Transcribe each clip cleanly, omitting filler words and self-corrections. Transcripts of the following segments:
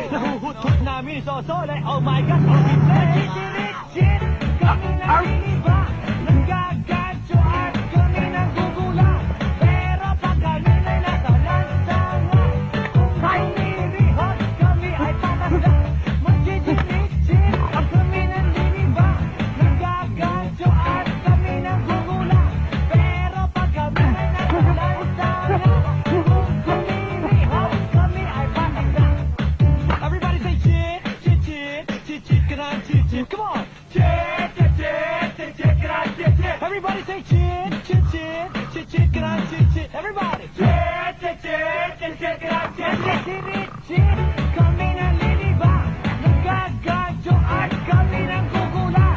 Nahuhut-hut namin sosole. Oh my God, oh we play. Legit, kami naniniba. Nagagadyo at kami nagugula. Pero pag kami ay nasa lansanga, kung nirihot kami ay patanda. Magchichinik-chik at kami naniniba. Nagagadyo at kami nagugula. Pero pag kami ay nasa lansanga, kung nirihot kami ay patanda. Everybody say chit, chit, chit, chit, chit, can I chit, chit, come on. Chit, chit, chit, chit, chit, can I chit, chit. Everybody say chit, chit, chit, chit, chit, can I chit, chit. Everybody. Chit, chit, chit, chit, chit, can I chit, chit. Chit, chit, kami naliliba. Nagagadyo at kami nagugula.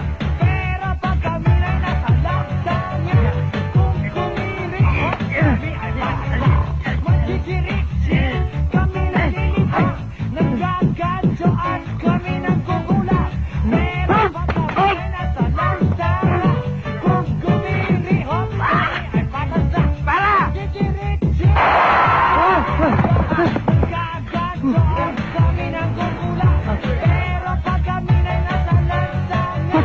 Pero pag kami ay nasa laksanya, kung kumiriot kami ay patala. Magchichirik-chik, kami naliliba. Nagagadyo at kami nagugula. Pero pag kami ay nasa laksanya, kung kumiriot kami ay patala. Magchichirik-chik, nagagadyo at kami nagugula. Pero pag kami ay nasa laksanya,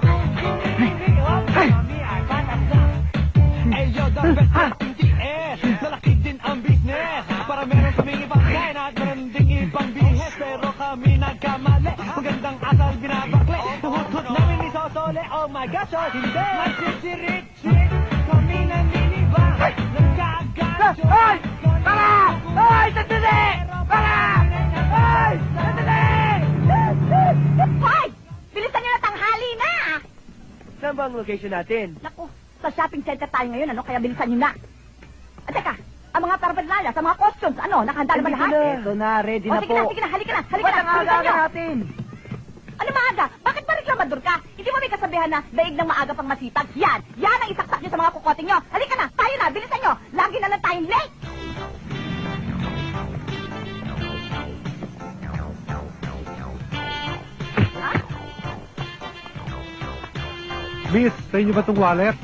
kung kumiriot kami ay patala. Ayo, the best in the air. Lalaki din ang business. Para meron kaming ibang kain at meron ding ibang bihes. Pero kami nagkamali. Magandang asal binabakli. Hut-hut namin ni Sosole. Oh my gosh, oh hindi. Magchichirik-chik. Kami naniniba. Nagkagadyo. Hoy! Para! Hoy! Sandali! Para! Hoy! Sandali! Hoy! Bilisan niyo na, tanghali na! Saan ba ang location natin? Naku, sa shopping center tayo ngayon, ano? Kaya bilisan niyo na. At teka, ang mga paraphernalia, sa mga costumes, ano? Nakahanda na ba lahat? Ito na, ready O, na sige po. na, sige na, halika na, halika Walang na, bilisan aga niyo. natin. Ano maaga? Bakit ba reklamador ka? Hindi mo may kasabihan na daig ng maaga pang masipag? Yan! Yan ang isaksak niyo sa mga kukoting niyo. Halika na, tayo na, bilisan niyo. Lagi na lang tayong late. Ha? Miss, sa inyo ba itong wallet?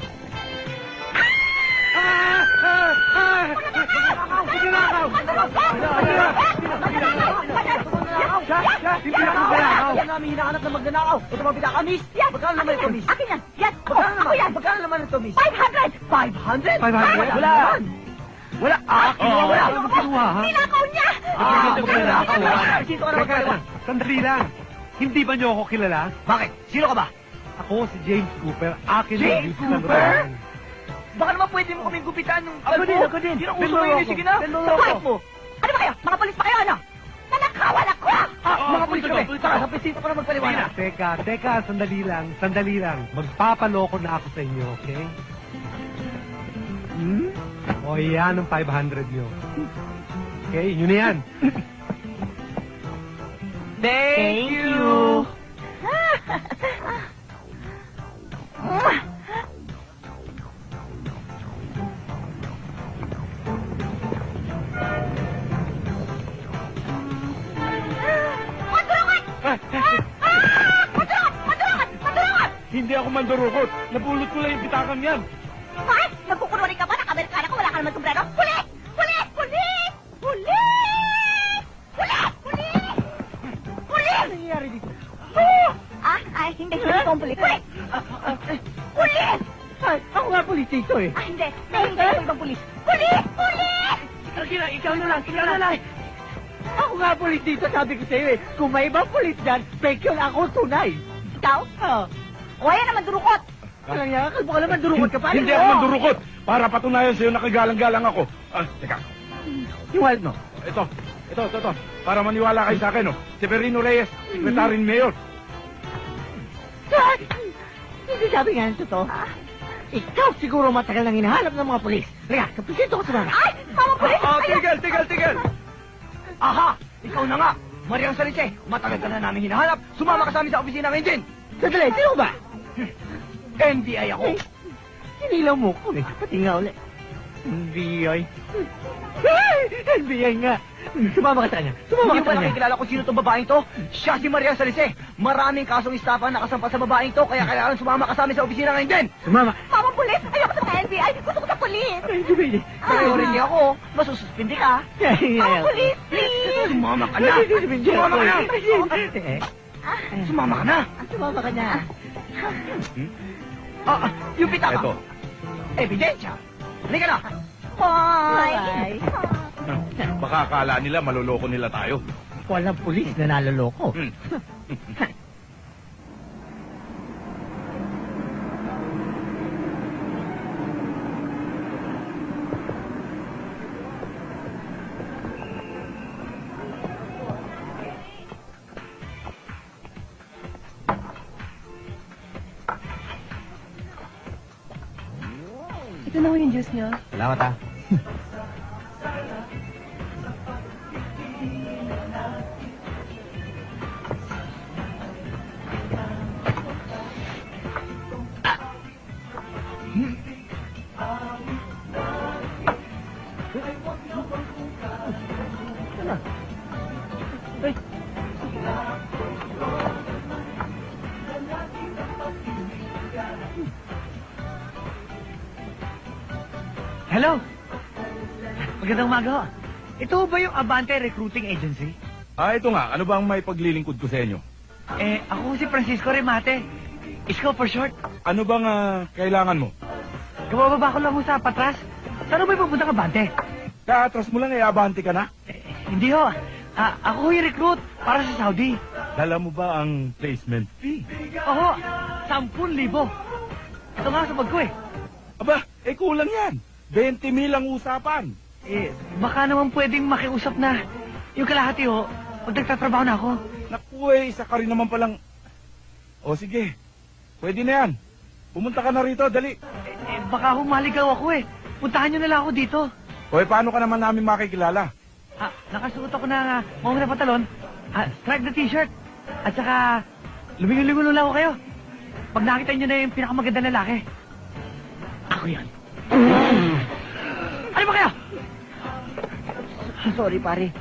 Yan namin hinahanap na magnanakaw. Ito mga pinaka, miss. Magkano naman ito, miss? Akin yan! Yan! Magkano Ako yan! naman? Magkano naman ito, miss? 500! 500? 500? Wala. Wala. Kinuha mo lang. Kinuha, ha? Ninakaw niya! Sino ka naman Teka, pala? sandali lang. Hindi ba niyo ako kilala? Bakit? Sino ka ba? Ako si James Cooper. Akin ang James gift ng Cooper? Roman. Baka naman pwede mo kaming gupitan ng... Ako din. Sino uso mo yun? Sige na. Sa kahit mo! Ano ba kayo? Mga polis pa kayo, ano? Nanakawan ako! Mga pulis kami. Tara, sa presinto ko na magpaliwanag. Teka, sandali lang. Magpapaloko na ako sa inyo, okay? O yan ang 500 nyo. Okay, yun na yan. Thank you. Hindi ako mandurukot. Napulot ko lang yung bitakang yan. Ay! Nagkukunwari ka ba? Naka-Amerikana ka? Wala ka naman sombrero? Pulis! Pulis! Pulis! Pulis! Pulis! Pulis! Pulis! Ano nangyayari dito? Ay, hindi. Hindi ko ang pulis. Pulis! Pulis! Ay, ako nga pulis dito eh. Hindi. Hindi ko ibang pulis. Pulis! Pulis! Ikaw na lang. Ako nga pulis dito, sabi ko sa'yo eh. Kung may ibang pulis dyan, fake yun, ako tunay. Ikaw? O, ayan naman, durukot. Walang yan, kalbo ka naman, durukot ka pa. Hindi ako mandurukot. Para patunayan sa'yo na kagalang-galang ako. Teka. Yung wallet mo. Ito. Para maniwala kayo sa akin, oh. Severino Reyes, Secretary ni Mayor. Hindi sabi nga nito to. Ikaw siguro matagal nang hinahanap ng mga pulis. Liga, kapisinto ko sa mga. Ay! Mga pulis! Tigil! Aha! Ikaw na nga! Mariang Saliche, matagal ka na namin hinahanap. Sumama ka sa amin sa opisina ng engine. Sadali, sino ba? NBI ako. Hinilaw mo ko eh. Pati nga ulit. NBI. Ay! NBI nga. Sumama ka sa kanya. Sumama Hindi ka ba sa kanya. nakikilala kung sino itong babaeng to? Siya si Maria Salise. Maraming kasong istapa ang nakasampa sa babaeng to, kaya kailangan sumama ka sa amin sa opisina ngayon din. Sumama. Mama, pulis! Ayoko sa mga NBI! Gusto ko sa pulis! Ay, hindi pwede. Priority ako. Masususpindi ka. Mama, pulis! Please! Sumama ka na. Sumama ka na. Sumama ka na. Sumama ka na. Yung pitaka. Eto. Ebidensya. Halika na. Hoy! Baka akala nila maloloko nila tayo. Walang pulis na naloloko. Hmm. Ito na ho yung juice niyo. Salamat ha. Hello. Magandang umaga ho. Ito ba yung Abante Recruiting Agency? Ito nga. Ano bang may paglilingkod ko sa inyo? Ako si Francisco Remate. Isko for short. Ano bang kailangan mo? Kabababa ko lang ho sa patras. Saan ba yung pupunta ka, Bante? Kaatras mo lang, abante ka na. Hindi ho. Ako yung recruit para sa Saudi. Dala mo ba ang placement fee? Oo, 10,000. Ito nga sa bag ko eh. Aba, kulang yan. 20,000 ang usapan. Baka naman pwedeng makiusap na yung kalahati ho pag nagtatrabaho na ako. Naku, isa ka rin naman palang... O sige, pwede na yan. Pumunta ka na rito, dali. Baka humaligaw ako eh. Puntahan nyo na lang ako dito. Paano ka naman namin makikilala? Nakasuot ako ng maong na pantalon, strike na t-shirt, at saka lumingon-lingon lang ako kayo. Pag nakita nyo na yung pinakamaganda lalaki, ako yan. Ano ba kayo? Sorry, pare.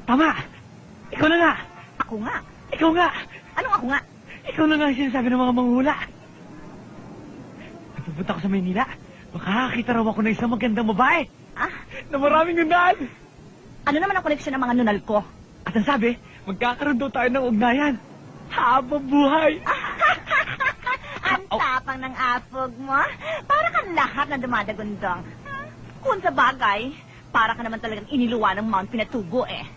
Tama! Ikaw na nga! Ako nga. Ikaw nga! Anong ako nga? Ikaw na nga ang sinasabi ng mga manghula. Pupunta ko sa Maynila. Makakakita raw ako ng isang magandang babae na maraming gandaan. Ano naman ang koneksyon ng mga nunal ko? At ang sabi, magkakaroon daw tayo ng ugnayan. Habang buhay. Ang tapang ng apog mo. Para kang lahat na dumadagundong. Kung sa bagay, para ka naman talagang iniluwa ng Mount Pinatubo eh.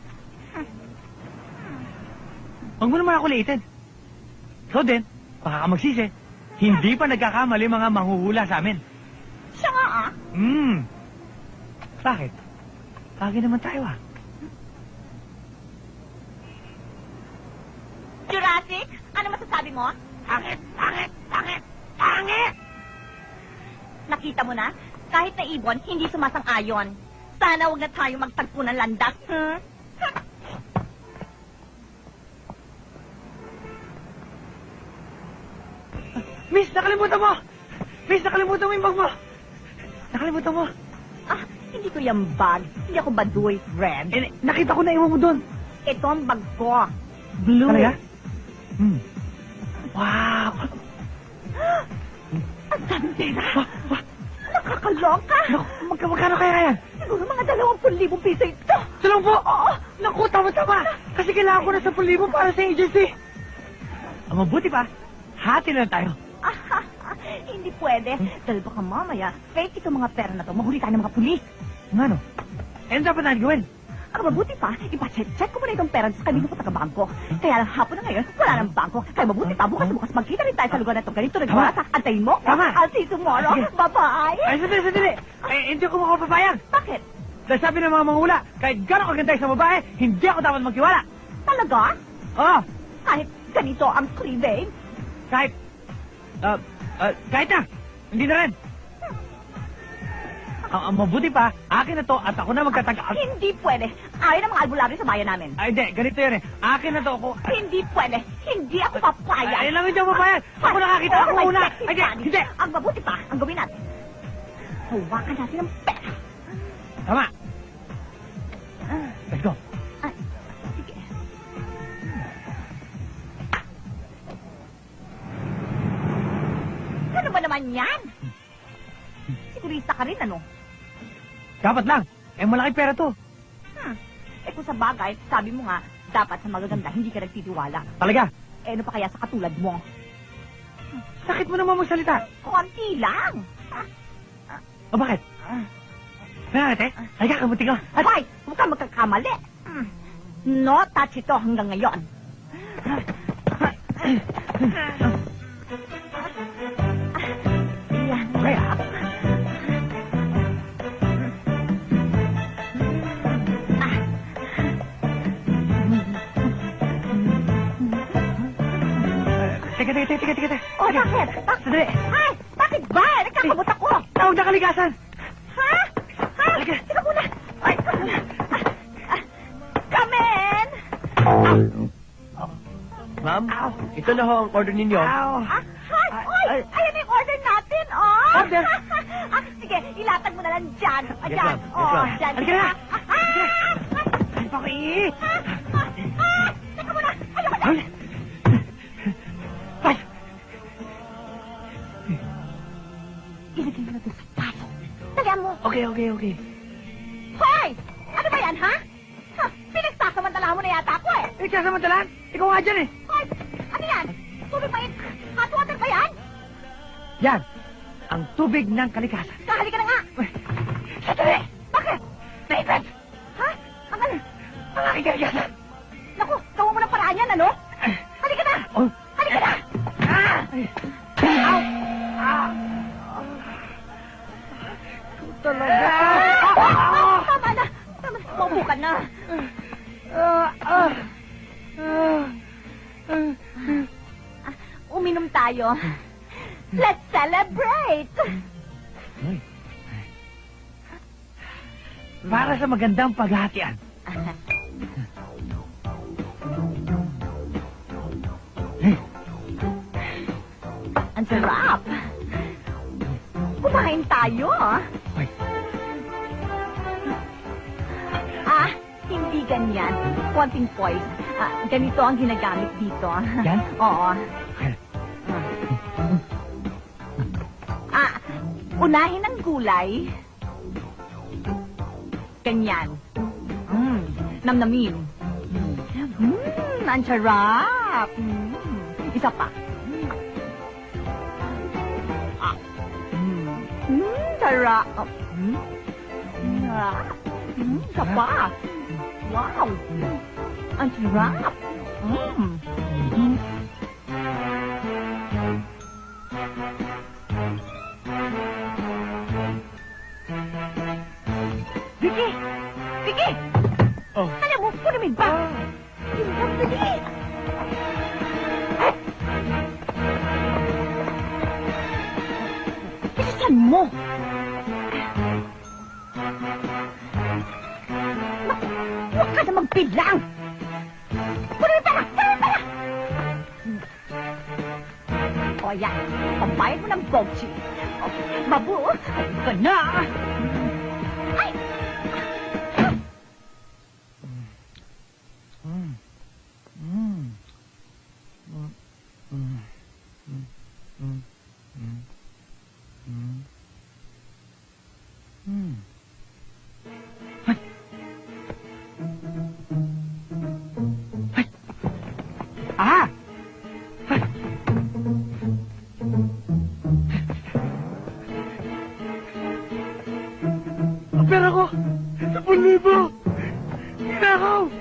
Huwag mo naman ako liitin. Ikaw din, baka ka magsisi. Hindi pa nagkakamali mga manghuhula sa amin. Siya nga Bakit? Bagay naman tayo Jurassic, ano masasabi mo? Pangit! Nakita mo na? Kahit na ibon, hindi sumasang-ayon. Sana wag na tayo magtagpo ng landas. Miss, nakalimutan mo! Miss, nakalimutan mo yung bag mo! Nakalimutan mo! Hindi ko yung bag. Hindi ako baduy, friend. Nakita ko na iwan mo doon. Ito ang bag ko. Blue. Talaga? Wow! Ang dami pera. Nakakaloka. Naku, magkano kaya yan? Siguro mga 20,000 piso ito. Tulong po! Oo! Naku, tama-tama! Kasi kailangan ko na 10,000 para sa agency. Ang mabuti pa, hati na lang tayo. Hindi pwede. Dahil baka mamaya, fake itong mga pera na to. Mahuli tayo ng mga pulis. Nga no? Eh, ano dapat natin gawin? Ang mabuti pa, ipacheck ko muna itong pera sa kanino ko taga-bangko. Kaya lang hapon na ngayon, wala ng bangko. Kaya mabuti pa, bukas magkita rin tayo sa lugar na ito. Ganito nagmasa. Antayin mo. Tama. I'll see you tomorrow. Sige. Bye-bye. Ay, sandali. Eh, hindi ako makapapayag. Bakit? Dahil sabi ng mga manghula, kahit gano'ng kaganda sa babae, hindi ako dapat magtiwala. Talaga? Oo, Kahit ganito ang cleavage? kahit na, hindi na rin. Ang mabuti pa, akin na to at ako na magtataga. Hindi pwede. Ayaw ng mga albularyo sa bayan namin. Ay, hindi, ganito yan eh. Akin na to ako. Hindi pwede. Hindi ako papayag. Ay, lang hindi ako papayag. Ako nakakita, ako my una. sexy Ay, daddy. hindi. Ang mabuti pa, ang gawin natin. Hawakan natin ang pera. Tama. Ah, Let's go. ah, sige. Ano ba naman yan? Sigurista ka rin, ano? Dapat lang. Eh, malaki pera to. Eh kung sa bagay, sabi mo nga, dapat sa magaganda, hindi ka nagtitiwala. Talaga. Eh ano pa kaya sa katulad mo? Sakit mo naman magsalita. Konti lang. O bakit? Nangat eh? Halika, kamuti ko. Abay, huwag kang magkakamali. No touch ito hanggang ngayon. Yan. Okay. Teka. Oh, bakit? Sandali. Ay, bakit ba? Nagkakamot ako. Tawag na kalikasan. Ha? Halika. Teka muna. Ay, teka muna. Come in! Ma'am, ito na ho ang order ninyo. Hi! Oy! Ayan yung order natin, oh! Order? Sige, ilatag mo na lang dyan. Yes, Dyan. ma'am. Yes, Oh, ma'am. dyan. Halika na. Ay, Bakit? Teka muna. Ayoko na. Ay! Ilagay mo na doon sa paso. Tagaan mo. Okay. Hoy! Ano ba yan, ha? Pinagsasamantala mo na yata ako, eh. Eh, sasamantalaan? Ikaw nga dyan eh. Hoy! Ano yan? Tubig mainit. Hot water ba yan? Yan. Ang tubig ng kalikasan. Kahali ka na nga. Sandali! Bakit? Naipit! Ha? Ang ano? Ang aking kalikasan! Naku, gawa mo ng paraan yan, ano? Halika na! Oh! Halika na! Ay! Ow! Talaga! Tama na! Tama na! Maupo ka na! Uminom tayo. Let's celebrate! Para sa magandang paghahatian. Ang sarap! Kumain tayo! Ay. Hindi ganyan. Konting poise. Ganito ang ginagamit dito. Yan? Oo. Unahin ang gulay. Ganyan. Namnamin. Ang sarap. Isa pa. Sarap. Isa pa. Wow. Ang sarap. Vicky! Oh. Alam mo, punamig ba? Hindi lang dali. Bilisan mo! Huwag ka na magbilang! Punamig pala! O yan, pambayad mo ng bogchi. Babu, ayun ka na! Ay! Magnanakaw!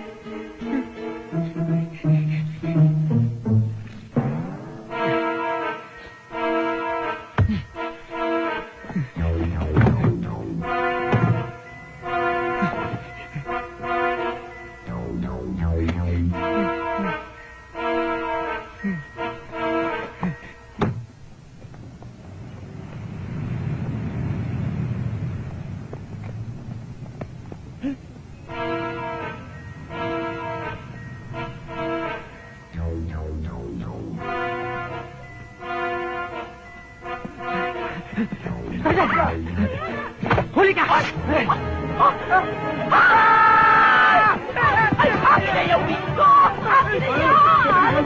Huli ka! Akin na yung wing ko! Akin na yan!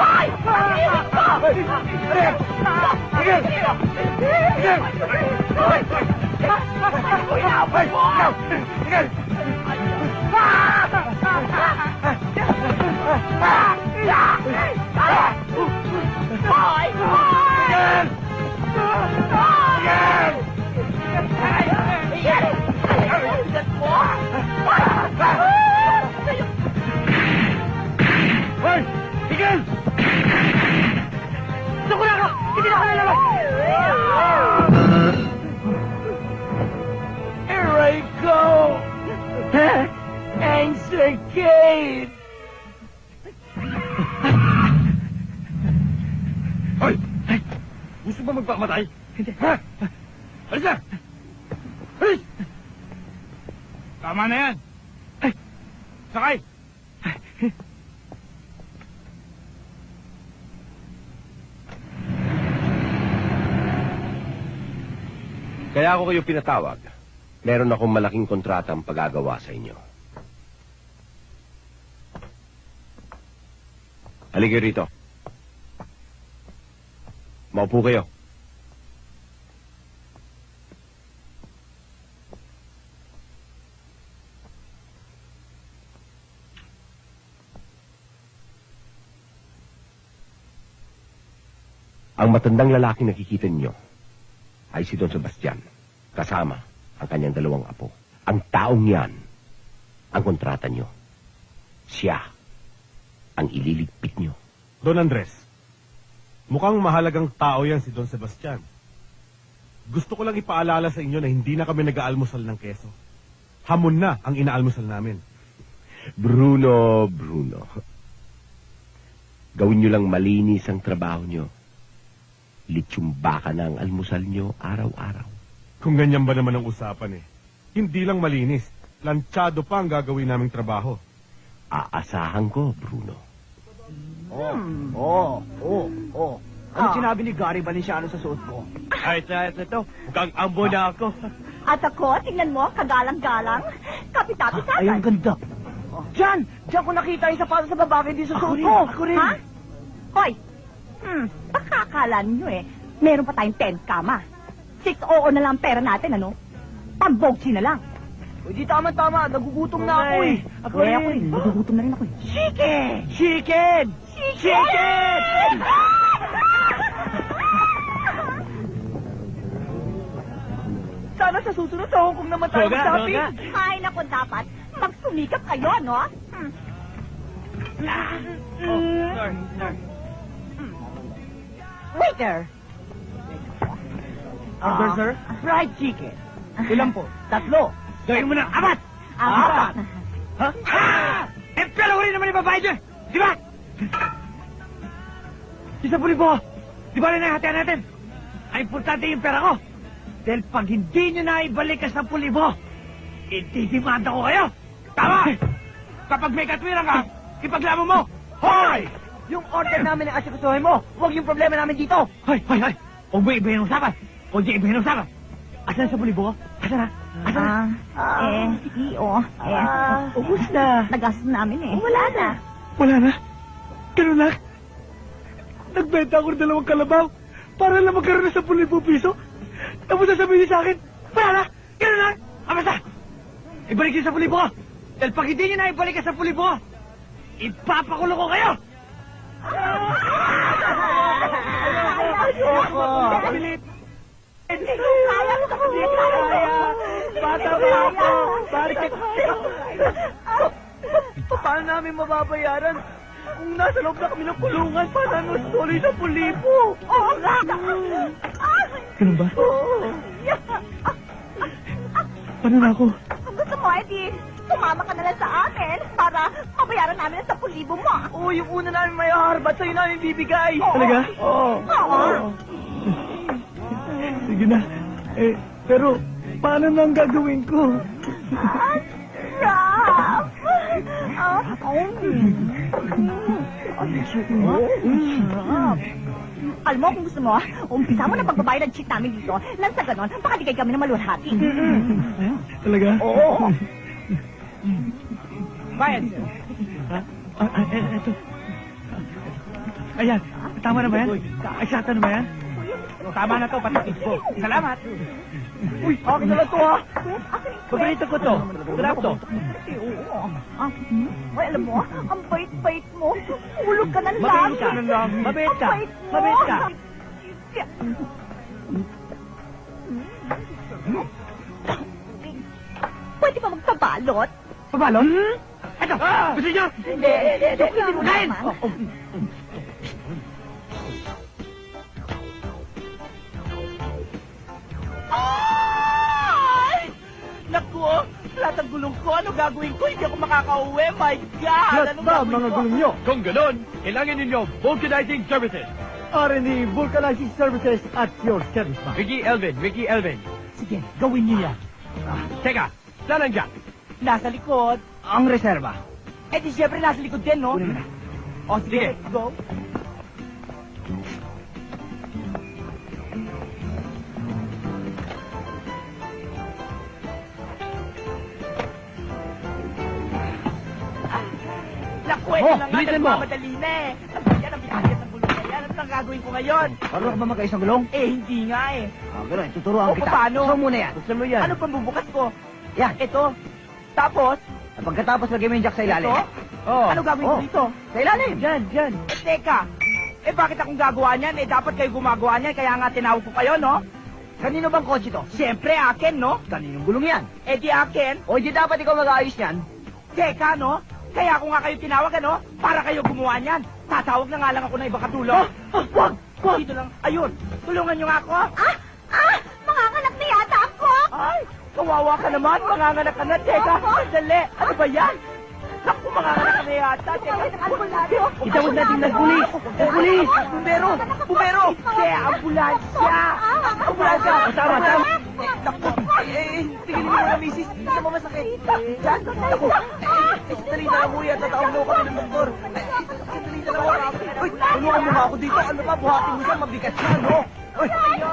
Ay! Akin ko! Inabot mo! Hoy! Tigil! Suko na ako! Hindi na ako lalabas! Here I go! Answer Kate! Hoy! Gusto ba magpamatay? Hindi. Ha? Alis na! Alis! Tama na yan. Sakay! Kaya ako kayo pinatawag. Meron akong malaking kontratang pagagawa sa inyo. Halika rito. Maupo kayo. Ang matandang lalaking nakikita ninyo ay si Don Sebastian, kasama ang kanyang dalawang apo. Ang taong yan, ang kontrata nyo. Siya ang ililigpit nyo. Don Andres, mukhang mahalagang tao yan si Don Sebastian. Gusto ko lang ipaalala sa inyo na hindi na kami nag-aalmusal ng keso. Hamon na ang inaalmusal namin. Bruno. Gawin nyo lang malinis ang trabaho nyo. Litsumba ka na ang almusal nyo araw-araw. Kung ganyan ba naman ang usapan eh. Hindi lang malinis, lansyado pa ang gagawin naming trabaho. Aasahan ko, Bruno. Ano sinabi ni Gary Valenciano sa suot ko? Ay, ito. Mukhang ambo na ako. At ako, tingnan mo, kagalang-galang. Kapitapi sa Ay, ang ganda. Diyan ko nakita yung sapatos sa babae di sa suot ko. Ako rin. Ha? Hoy! Baka akala nyo meron pa tayong 10 kama. 6 oo na lang ang pera natin, ano? Pag-bogsi na lang. Uy, di tama-tama. Nagugutom na ako eh. Ako rin. Nagugutom na rin ako eh. Chicken! Sana sa susunod sa Hong Kong naman tayo Doga. mag-shopping. Ay, naku, dapat magsumikap kayo, no? Sir. Waiter! Order, sir? Fried chicken. Ilan po? 3. Gawin mo ng apat! Apat! Ha? Eh, pero ko rin naman yung babae dyan! Di ba? Isa po po! Di ba rin nahatian natin? Ay, importante yung pera ko! Dahil pag hindi nyo na ibalik ka 10,000, itidimanda ko kayo! Tama! Kapag may katwiran ka, ipaglaban mo! Hoy! Yung order namin ang asikasuhin mo. Huwag yung problema namin dito. Hoy! Huwag mo ibahin ang usapan! Huwag niyo ibahin ang usapan! Asan sa 10,000 ko? Asan na? Ubus na. Nagastos namin Wala na. Wala na? Ganun lang? Nagbenta ako ng 2 kalabaw para lang magkaroon ng 10,000 piso. Tapos sasabihin niyo sa akin, wala na? Ganun lang? Basta! Ibalik niyo 10,000 ko! Dahil pag hindi niyo na ibalik ang 10,000 ko, ipapakulong ko kayo! Ayoko. Hindi ko kaya. Bata pa ako! Bata pa ako! Paano namin mababayaran? Kung nasa loob na kami ng kulungan, paano namin tuloy sa pulipo? Oo nga! Ganun ba? Oo. Paano na ako? Kung gusto mo, edi, sumama ka na lang sa amin para mabayaran namin ang 10,000 mo. Oo, yung una namin may harbat, sa'yo namin bibigay. Oo. Talaga? Oo. Sige na. Pero, paano na ang gagawin ko? Sarap! Alam mo, kung gusto mo, umpisa mo na pagbabayad ng cheat namin dito. Nang sa ganon, baka di kayo kami na maluhati. Talaga? Oo. Bayad, sir. Eto. Ayan, tama na ba yan? Eksakta na ba yan? Tama na to, patikis ko. Salamat. Uy, akin na lang to, ha? Paborito ko to. Sarap to. Ay, alam mo, ang bait-bait mo. Ulog ka ng Mabait langit. ka. Mabait ka. Ang bait mo. Mabait ka. Pwede ba magpabalot? Pabalon? Eto, gusto niyo? Hindi. Hindi mo kain. Ay! Naku, lahat ng gulong ko. Ano gagawin ko? Hindi ako makakauwi. My God! Anong gagawin ko? nyo? Kung ganon, kailangan ninyo vulcanizing services. R&D Vulcanizing Services at your service, ma'am. Ricky Elvin. Sige, gawin niyo yan. Teka, saan ang jack? Nasa likod. Ang reserva. Eh di syempre nasa likod din, no? Kunin mo na. O sige, let's go. Naku, ito na nga, bilisan mo. nagmamadali na eh. Yan ang biyahe ng gulong na yan. Ano ang gagawin ko ngayon? Marunong ka ba magkaisang gulong? Eh, hindi nga eh. Gano'n, tuturuan O, paano? Gusto muna yan. Gusto mo yan. Ano pang bubukas ko? Yan. Ito. Tapos, Pagkatapos lagay mo yung jack sa ilalim. ito? Oo. Ano gagawin ko dito? Sa ilalim. Yan. Eh, teka. Eh, bakit akong gagawa niyan? Eh, dapat kayo gumagawa niyan. Kaya nga tinawag ko kayo, no? Kanino bang kotse to? Siyempre, akin, no? Kaninong gulong yan? Eh, di akin. O, di dapat ikaw mag-aayos yan. Teka, no? Kaya ako nga kayo tinawag, ano? Para kayo gumawa niyan. Tatawag na nga lang ako ng iba katulong. Wag! Dito lang. Ayun. Tulungan niyo nga ako. Manganganak na yata ako. Ay, kawawa ka naman. Manganganak ka na. Teka, sandali. Ano ba yan? Naku, manganganak ka na yata. Teka, Itawag natin ng pulis. Ng pulis! Bumbero! Bumbero! Kaya, ambulansya! Ambulansya! Tama. Naku, tingin mo na, misis. Hindi naman masakit. Diyan, naku. Sandali na lang, kuya. Tatawag na ako kami ng doktor. Sandali na lang ako. Uy, tulungan mo nga ako dito. Ano ba, buhatin mo siya. Mabigat siya, no? Uy, kaya.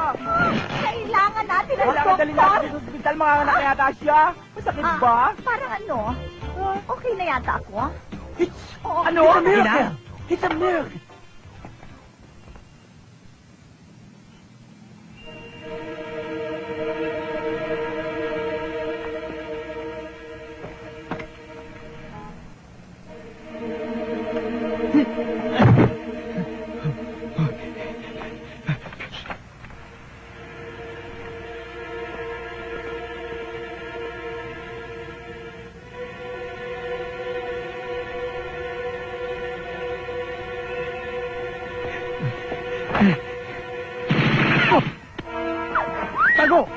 Kailangan natin ng Kailangan dali natin sa ospital. Manganganak na yata siya. Masakit ba? Parang ano? Okay na yata ako. Ano? It's a miracle. It's a miracle. Tago!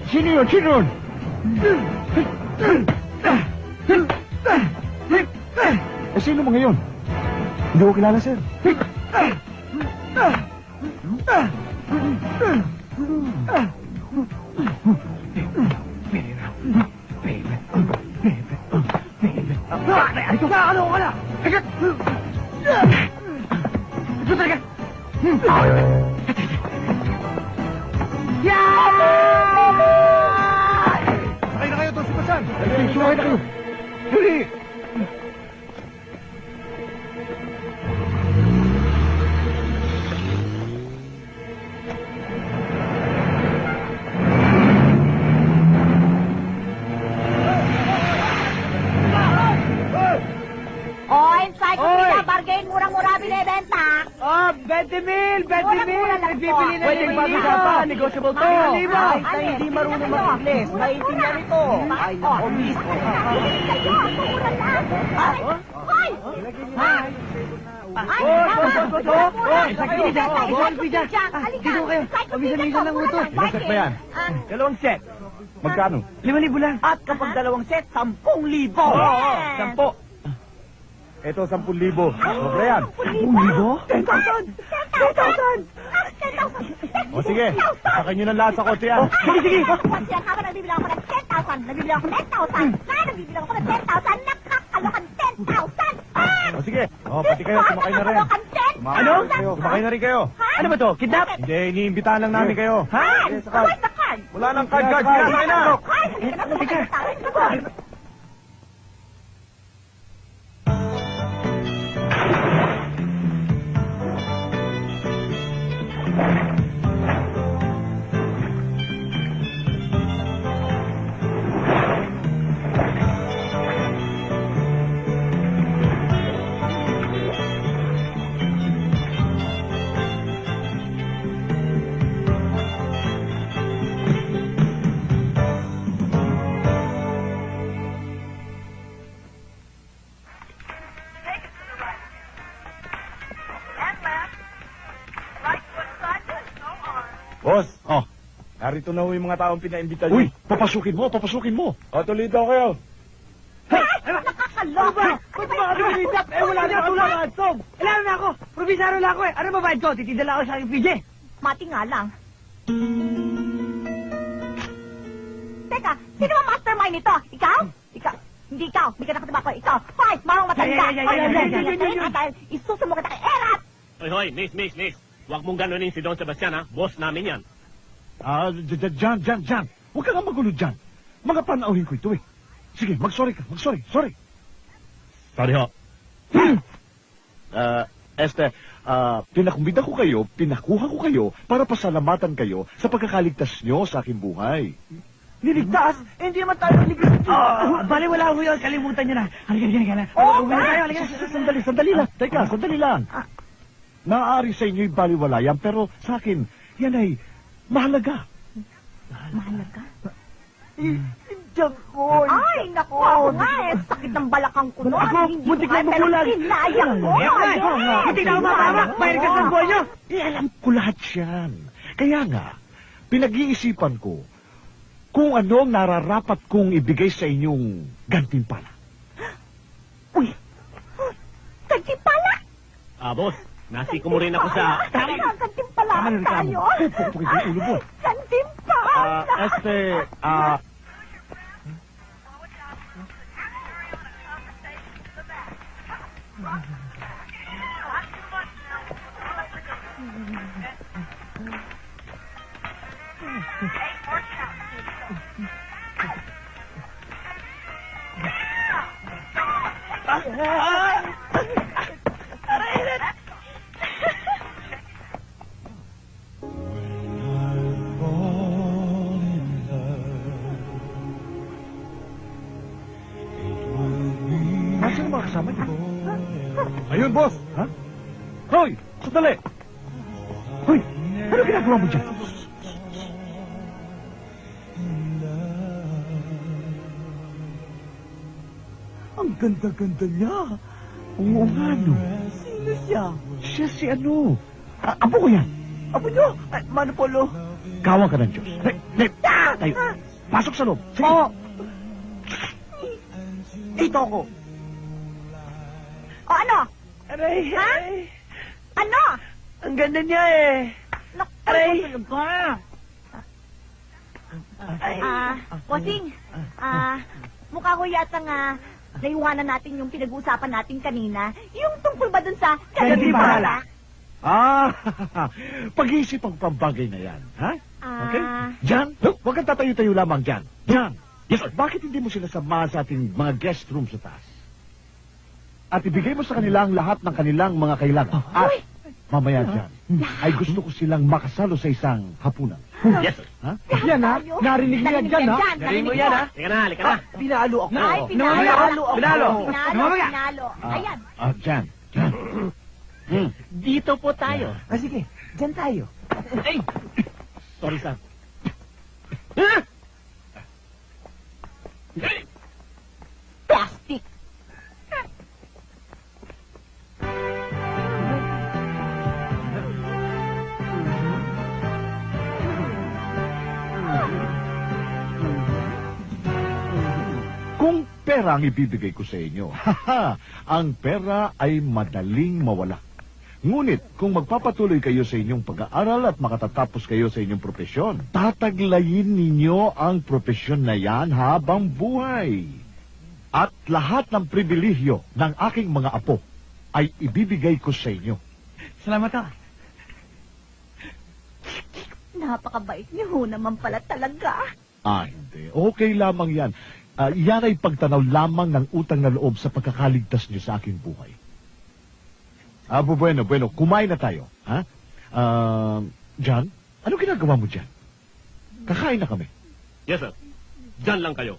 Sino yun? Sino mga yun? Hindi ko kilala, sir. Ito ka, ano ka na? Agad! Ito talaga! Sakay na kayo, Don Sebastian! Sumakay na kayo! Dali! O, encyclopedia, bargain, murang-mura binibenta. Oh, 20 mil! 20 Mura-mura mil! lang po. Nagbibili na Pwedeng ng pag-usapan, negotiable to. Ay, Kahit na ay, hindi ay, marunong ay, mag-Ingles, naiintindihan ito. Ay, nako, miss. Bibili kayo, mura lang. Ay, hoy! Ay, Dito kayo. Pabisa-bisa lang mo to. Ilang set ba yan? Dalawang set. Magkano? 5,000 lang. At kapag dalawang set, 10,000. Sampo. Ito, 10,000. Sobra yan. 10,000! 10,000! O sige, sakay nyo ng lahat sa kotse yan. Sige, sige! Once yan, habang nagbibili ako ng 10,000, nagbibili ako ng 10,000, nagbibili ako ng 10,000, nakakalokan 10,000! O sige, pati kayo, sumakay na rin. Nakakalokan 10,000! Ano? Sumakay na rin kayo. Ano ba to? Kidnap? Hindi, iniimbitahan lang namin kayo. Ha? Sige, sakay. Where's the card? Wala nang card, sige, sakay na. Card? Boss, narito na ho yung mga taong pinaimbita nyo. Uy, papasukin mo. O, tuloy daw kayo. Nakakaloka! Ba't ba kami nilitap? Eh, wala na ako lang. Ilan na ako? Probinsaro lang ako eh. Ano ba bayad ko? Titidala ako sa aking PJ. Mati nga lang. Teka, sino ba mastermind nito? Ikaw? Ikaw? Hindi ikaw. Hindi ka nakataba ko. Ikaw. Hoy, marong matanda. Dahil isusumo kita kay Erat. Hoy, miss. Huwag mong ganunin si Don Sebastian, ha? Boss namin yan. Jan. Huwag ka nga magulo dyan. Mga panauhin ko ito eh. Sige, mag-sorry ka. Sorry. Sorry ho. Pinakumbida ko kayo, pinakuha ko kayo para pasalamatan kayo sa pagkakaligtas nyo sa aking buhay. Niligtas? Eh, hindi naman tayo niligtas. Bali, wala ko yun. Kalimutan nyo na. Halika na. Uwi na tayo, halika na. Sandali lang. Teka, sandali lang. Naaari sa inyo'y baliwalayan, pero sa akin, yan ay mahalaga. Mahalaga? Diyan ko. Ay, naku, ako nga eh. Sakit ng balakang ko noon. Ako, Hindi muntik ko na kaya, pero mabulag. kinayang ko. Hindi na umapama. Bayar ka sa buhay nyo. Alam ko lahat yan. Kaya nga, pinag-iisipan ko kung ano ang nararapat kong ibigay sa inyong gantimpala. Uy, gantimpala? Boss, nasiko mo rin ako sa... Gantimpala tayo. Pupukit yung ulo mo. Gantimpala. Nasaan ang mga kasama niyo? Ayun, boss. Ha? Hoy! Sandali! Hoy! Ano ginagawa mo dyan? Ang ganda-ganda niya. Oo nga, no. Sino siya? Siya si ano? Apo ko yan. Apo nyo? Ay, Manopolo. Kawang ka ng Diyos. Tayo. Pasok sa loob. Sige. Oo. Ito ko. O ano? Aray, Ha? aray. Ano? Ang ganda niya eh. Naku, Aray. talaga. Bossing, mukha ko yata nga Naiwanan natin yung pinag-uusapan natin kanina. Yung tungkol ba dun sa Gantimpala. Pag-iisip ang pambagay na yan, ha? Okay? Ah, Jan, huwag kang tatayo-tayo lamang dyan. Jan, yes, sir. Bakit hindi mo sila samahan sa ating mga guest room sa taas? At ibigay mo sa kanila ang lahat ng kanilang mga kailangan. At mamaya dyan, ay gusto ko silang makasalo sa isang hapunan. Yes, sir. Ha? Yan ha? Narinig mo yan dyan ha? Narinig mo yan, ha? Halika na, halika na. Pinalo ako. Ay, pinalo ako. Pinalo. Pinalo. Ayan. Jan, Jan. Dito po tayo. Sige, dyan tayo. Ay! Sorry, sir. Plastic. Kung pera ang ibibigay ko sa inyo, ang pera ay madaling mawala. Ngunit, kung magpapatuloy kayo sa inyong pag-aaral at makatatapos kayo sa inyong propesyon, tataglayin ninyo ang propesyon na yan habang buhay. At lahat ng pribilehyo ng aking mga apo ay ibibigay ko sa inyo. Salamat ha. Napakabait niyo ho naman pala talaga. Hindi. Okay lamang yan. Yan ay pagtanaw lamang ng utang na loob sa pagkakaligtas niyo sa aking buhay. Bueno. Kumain na tayo. Ha? John, ano ginagawa mo dyan? Kakain na kami. Yes, sir. Diyan lang kayo.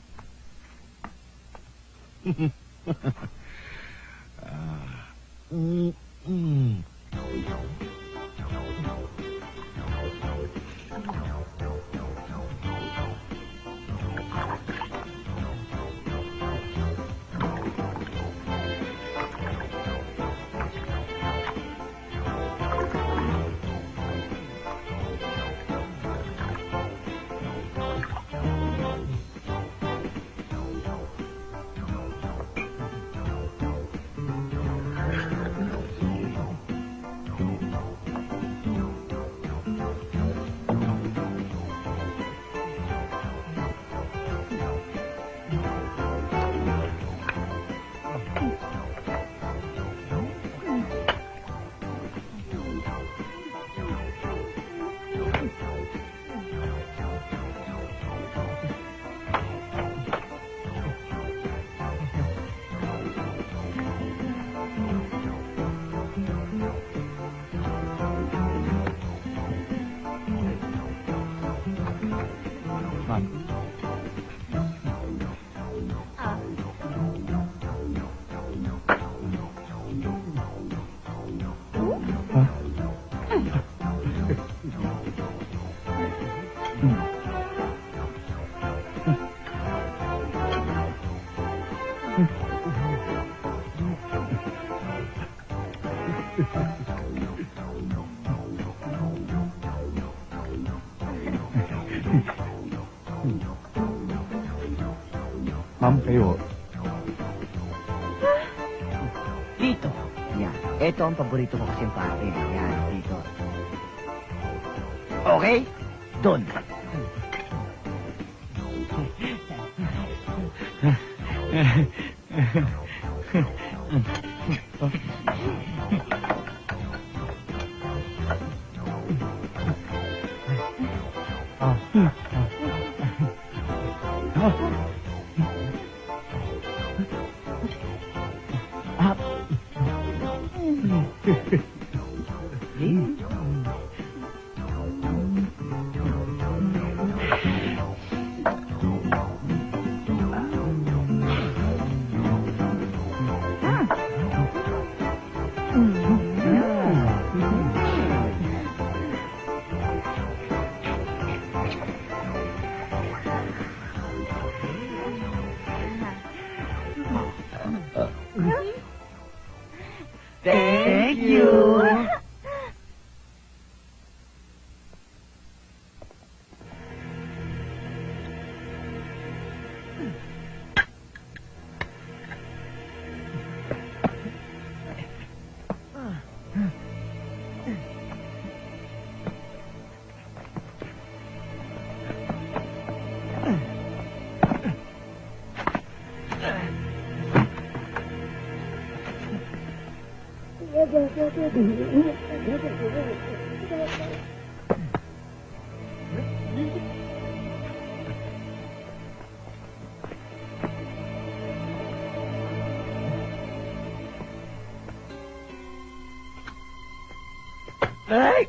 Ma'am, kayo. Dito. Yan. Ito ang paborito ko kasing pare. Yan, dito. Okay? Doon. Thank you. Ay!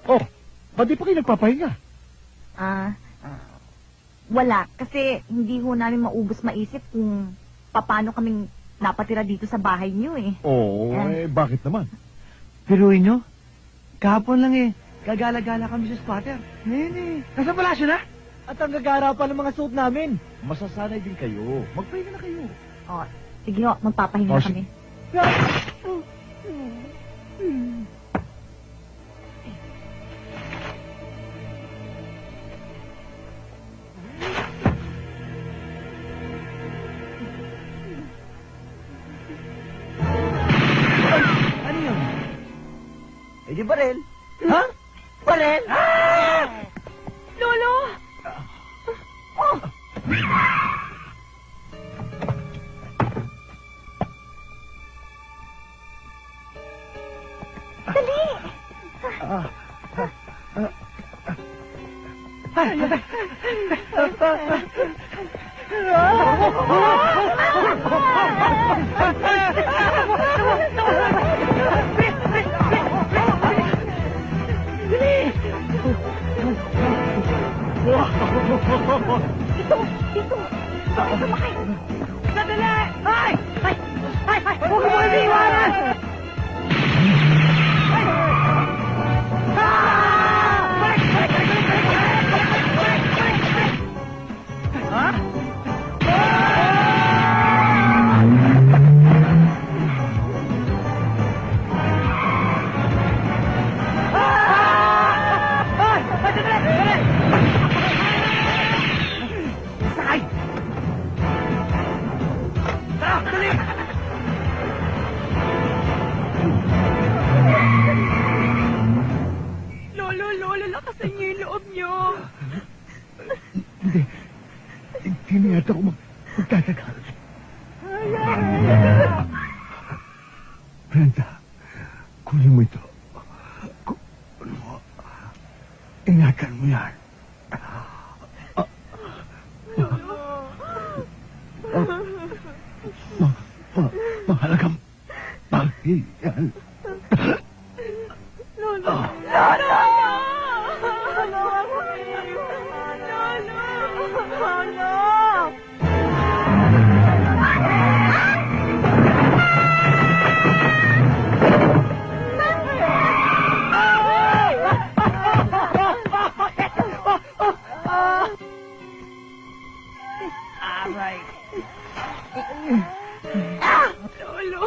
Oh, ba't di pa kayo nagpapahinga? Wala. Kasi hindi ho namin maubos maisip kung paano kaming napatira dito sa bahay niyo eh. Oo, bakit naman? Piruin nyo? Kahapon lang eh. Gagala-gala kami sa squatter. Ngayon eh. Nasa palasyo na? At ang gagara pa ng mga suit namin. Masasanay din kayo. Magpahinga na kayo. Oh, sige ho, magpapahinga Oh, na kami. Ano yun? Eh di baril. Ha? Barel? Lolo! Oh! Dali! Dito! Dito! Sumakay! Sadali! Ay! Ay! Ay! Ay! Huwag mo kami iwanan! Ay! Ah! Balik! Balik! Balik! Balik! Balik! Balik! Balik! Balik! Ha? Ay! Ay! Sadali! Sadali! Sakay! Tara! Dali! Lolo, lakasan niyo yung loob niyo. Hindi na yata ako magtatagal. Brenda, kunin mo ito. Ingatan mo yan. Mahalagang bagay yan. Lolo! Alright. Lolo!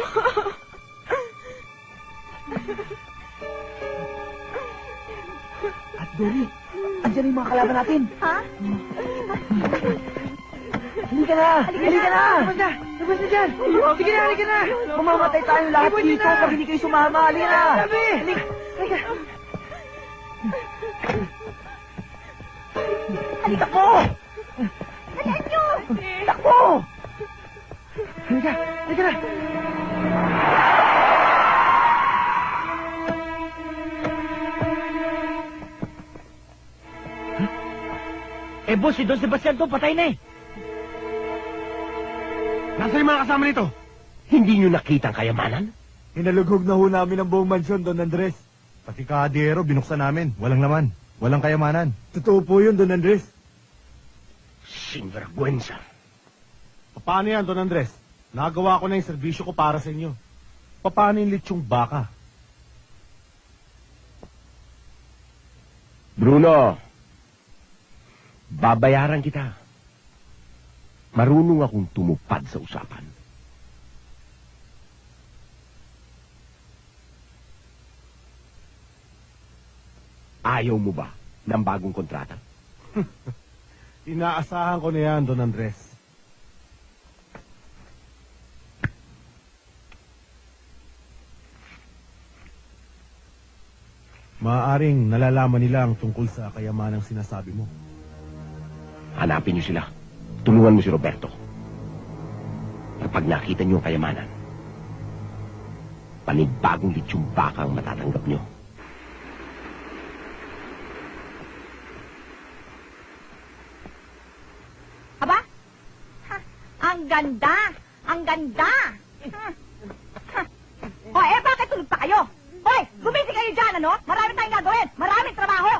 At Dory, andyan yung mga kalaban natin. Ha? Halika na! Halika na! Labas na! Labas na dyan! Sige na, halika na! Mamamatay tayong lahat dito pag hindi kayo sumama. Halika na! Halika! Halika! Halika po! Halaan niyo! Takbo! Halika! Halika na! Eh, boss, si Don Sebastian to, patay na eh. Nasaan yung mga kasama nito? Hindi nyo nakita ang kayamanan? Hinalugog na ho namin ang buong mansyon, Don Andres. Pati kadero, binuksan namin. Walang laman. Walang kayamanan. Totoo po yun, Don Andres. Sinvergüenza. Paano yan, Don Andres? Nagawa ko na yung serbisyo ko para sa inyo. Paano yung litsyong baka? Bruno, babayaran kita. Marunong akong tumupad sa usapan. Ayaw mo ba ng bagong kontrata? Inaasahan ko na yan, Don Andres. Maaaring nalalaman nila ang tungkol sa kayamanang sinasabi mo. Hanapin niyo sila. Tulungan mo si Roberto. Kapag nakita niyo ang kayamanan, panibagong litsong baka ang matatanggap niyo. Aba? Ha, ang ganda! Ang ganda! O, bakit tulog pa kayo? Hoy, gumising kayo dyan, ano? Marami tayong gagawin! Maraming trabaho!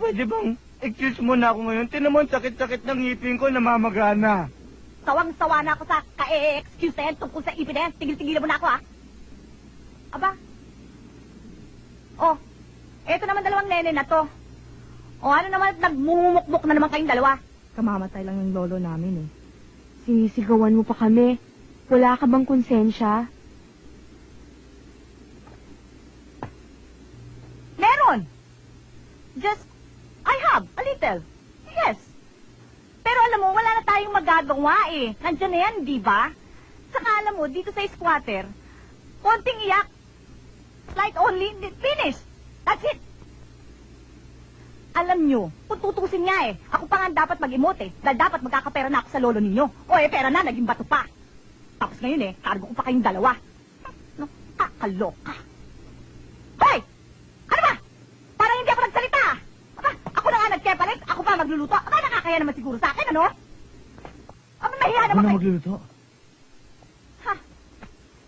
Pwede bang excuse mo na ako ngayon? Tinan mo ang sakit-sakit ng ngipin ko, namamagana. Sawang-sawa na ako sa ka-excuse na yan tungkol sa evidence. Tigil-tigilan mo na ako, ha? Aba? Oh, eto naman dalawang nene na to. O ano naman, nagmumukmuk na naman kayong dalawa. Kamamatay lang yung lolo namin eh. Sinisigawan mo pa kami. Wala ka bang konsensya? Meron! Just, I have, a little. Yes. Pero alam mo, wala na tayong magagawa eh. Nandiyan na yan, di ba? Saka alam mo, dito sa squatter, konting iyak, slight only, finish. That's it. Alam nyo, kung tutusin nga eh, ako pa nga dapat mag-emote eh, dahil dapat magkakapera na ako sa lolo ninyo. O pera na, naging bato pa. Tapos ngayon eh, cargo ko pa kayong dalawa. No, kakaloka. Hoy! Ano ba? Parang hindi ako nagsalita. Aba, ako na nga nagkepalit, ako pa magluluto. Aba, nakakaya naman siguro sa akin, ano? Aba, mahiya naman kayo. magluluto? Ha?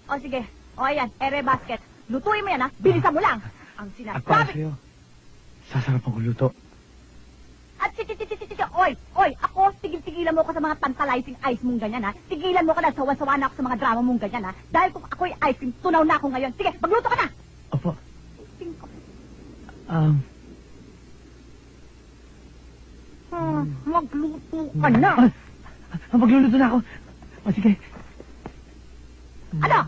O sige, o ayan, ere basket. Lutuin mo yan ha, bilisan mo lang. Ang At para sinasabi... sa'yo, sasarap ang luto. At oy, ako, tigil-tigilan mo ko sa mga tantalizing ice mong ganyan, ha? Tigilan mo ko na, sawa-sawa na ako sa mga drama mong ganyan, ha? Dahil kung ako'y ice cream, tunaw na ako ngayon. Sige, magluto ka na! Opo. Magluto ka na! Magluluto na ako. O sige. Ano?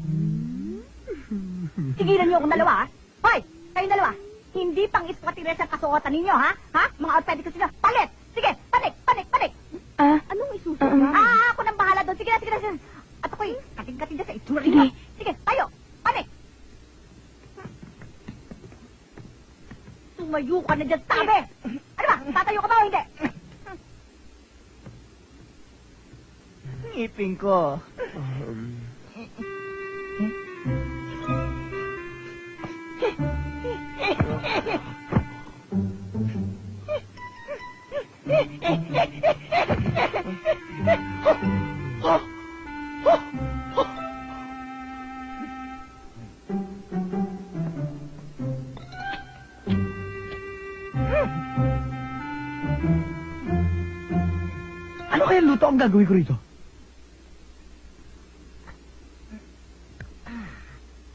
Tigilan niyo akong dalawa, ha? Hoy, kayong dalawa, hindi pang iswatires ang kasuotan ninyo, ha? Ha? Mga outfit kasi na, palit! Sige, panik! Anong isusunod? Ako nang bahala doon. Sige na. At ako'y kating-kating dyan sa itsura Sige. ninyo. Sige, tayo! Panik! Tumayo ka na dyan, sabi! Ano ba? Tatayo ka ba o hindi? Ngipin ko. Ano kaya luto ang gagawin ko rito?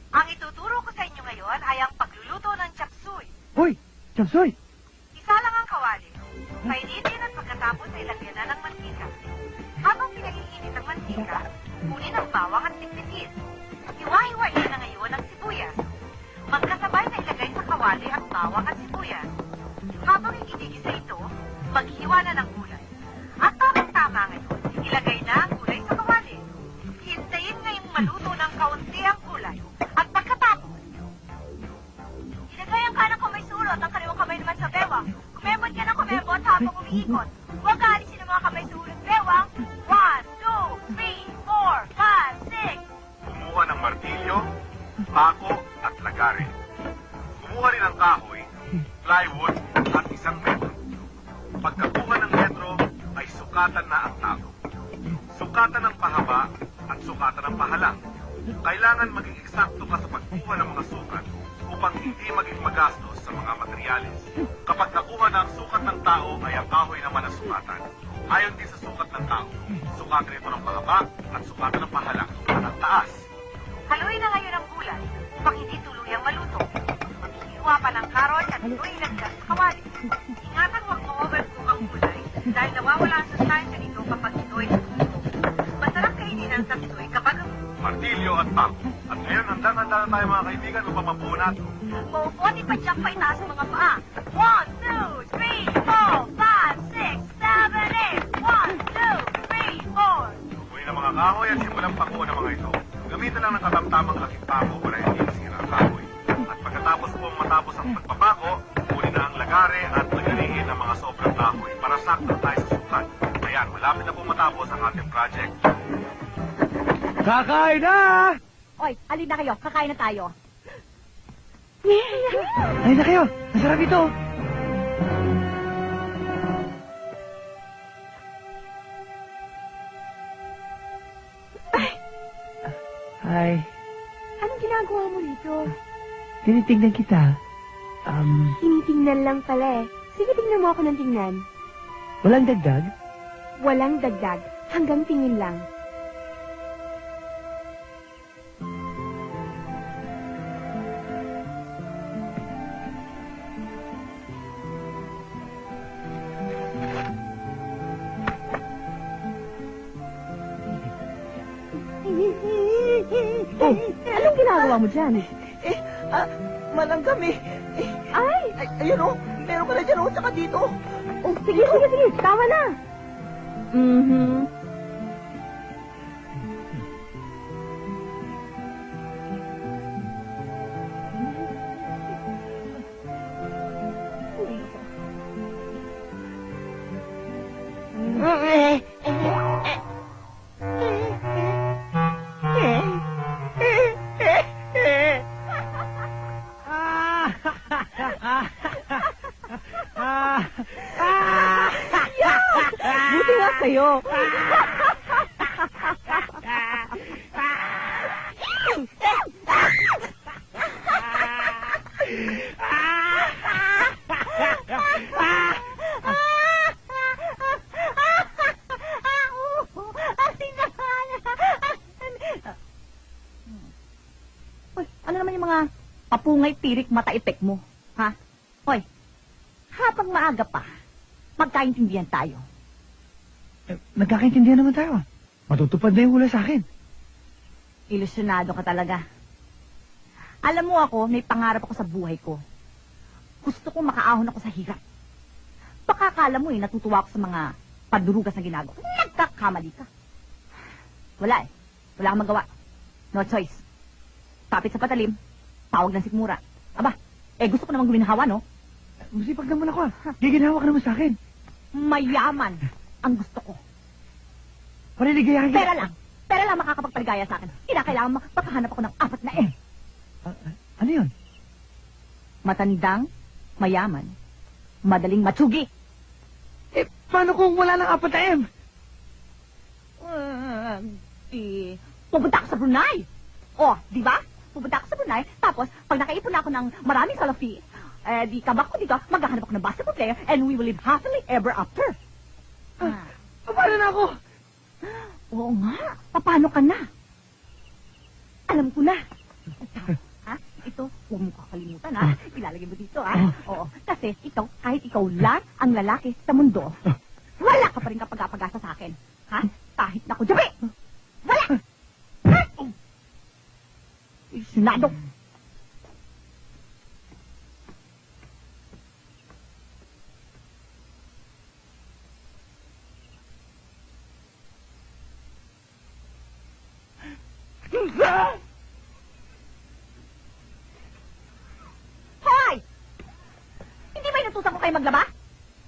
Ang ituturo ko sa inyo ngayon ay ang pagluluto ng chop suey. Hoy! Chapsoy! Isa lang ang kawali. Painitin at pagkatapos ay lagyan na ng mantika. Habang pinag-iinit ang mantika, kunin ang bawang at tiktikin. Hiwa-hiwain na ngayon ang sibuyas. Magkasabay na ilagay sa kawali ang bawang at sibuyas. Habang iginigisa ito, maghiwa na ng gulay. At tamang-tama ngayon, ilagay na ang gulay sa kawali. Hintayin ngayong maluto ng kaunti ang gulay. At pagkatapos, ilagay ang kanang kamay sulot, ang kaliwang kamay naman sa bewang. Kumembot ka ng kumembot habang umiikot. Huwag aalisin ang mga kamay sulot bewang. 1, 2, 3, 4, 5, 6. Kumuha ng martilyo, pako at lagarin. Kumuha rin ng kahoy, plywood at 1 metro. Pagkakuha ng metro ay sukatan na ang tao. Sukatan ng pahaba at sukatan ng pahalang. Kailangan maging eksakto ka sa pagkuha ng mga sukat upang hindi maging magastos sa mga materyales. Kapag nakuha na ang sukat ng tao ay ang kahoy naman ang sukatan. Ayon din sa sukat ng tao, sukatan ito ng pahaba at sukatan ng pahalang at ang taas. Haluin na ngayon ang gulay upang hindi tuluyang maluto. Maghihiwa pa ng karot at ito'y ilagyan sa kawali. Ingatan huwag mo overcook ang gulay dahil nawawala ang sustansya nito kapag ito'y natututo. Masarap kainin ang sapsoy kapag Martilyo at pako. At ngayon, handang-handa na tayo mga kaibigan upang mabuo natin. maupo at ipadyak pa itaas ang mga paa. 1, 2, 3. mga kahoy at simulang panguha ng mga ito. Gamitin lang ng katamtamang laking pako para hindi masira ang kahoy. At pagkatapos pong matapos ang pagpapako, kunin na ang lagare at lagarihin ang mga sobrang kahoy para sakto tayo sa sukat. Ayan, malapit na pong matapos ang ating project. Kakain na! Oy, alin na kayo. Kakain na tayo. Ay na kayo! Masarap ito! Hi. Anong ginagawa mo rito? Tinitignan kita. Tinitingnan lang pala eh. Sige, tingnan mo ako ng tingnan. Walang dagdag? Walang dagdag. Hanggang tingin lang. Oh, Anong ginagawa mo dyan? Malang kami. Ay! Ayun o, meron ka na dyan o, tsaka dito. Oh, sige, sige, sige. Tama na. Mhm. Buti nga kayo. Hoy, ano naman yung mga papungay tirik mata epek mo? Ha? Hoy, habang maaga pa, magkaintindihan tayo. Nagkakaintindihan naman tayo. Matutupad na yung hula sa akin. Ilusyonado ka talaga. Alam mo ako, may pangarap ako sa buhay ko. Gusto ko makaahon ako sa hirap. Baka akala mo natutuwa ako sa mga padurugas na ginagawa. Nagkakamali ka. Wala eh. Wala kang magawa. No choice. Tapit sa patalim, tawag ng sikmura. Aba, gusto ko namang guminhawa, no? Masipag naman ako. Giginawa ka naman sa akin. Mayaman ang gusto ko. Paniligayahan Pera lang. Pera lang makakapagpaligaya sa akin. Kinakailangan mo, makahanap ako ng 4 na M. Ano yun? Matandang, mayaman, madaling matsugi. Paano kung wala ng 4 na M? Pupunta ako sa Brunei. Oh, di ba? Pupunta ako sa Brunei, tapos pag nakaipon ako ng maraming salafi, di kabak ko dito, maghahanap ako ng basketball player, and we will live happily ever after. Paano na ako? Oo nga, paano ka na? Alam ko na. Ito, ha? Ito, huwag mo kakalimutan, ha? Ilalagay mo dito, ha? Oo, kasi ito, kahit ikaw lang ang lalaki sa mundo, wala ka pa rin kapag-apagasa sa akin. Ha? Kahit na ako jabi! Wala! Ha? Sinado! Hoy! Hindi ba inutusan ko kayo maglaba?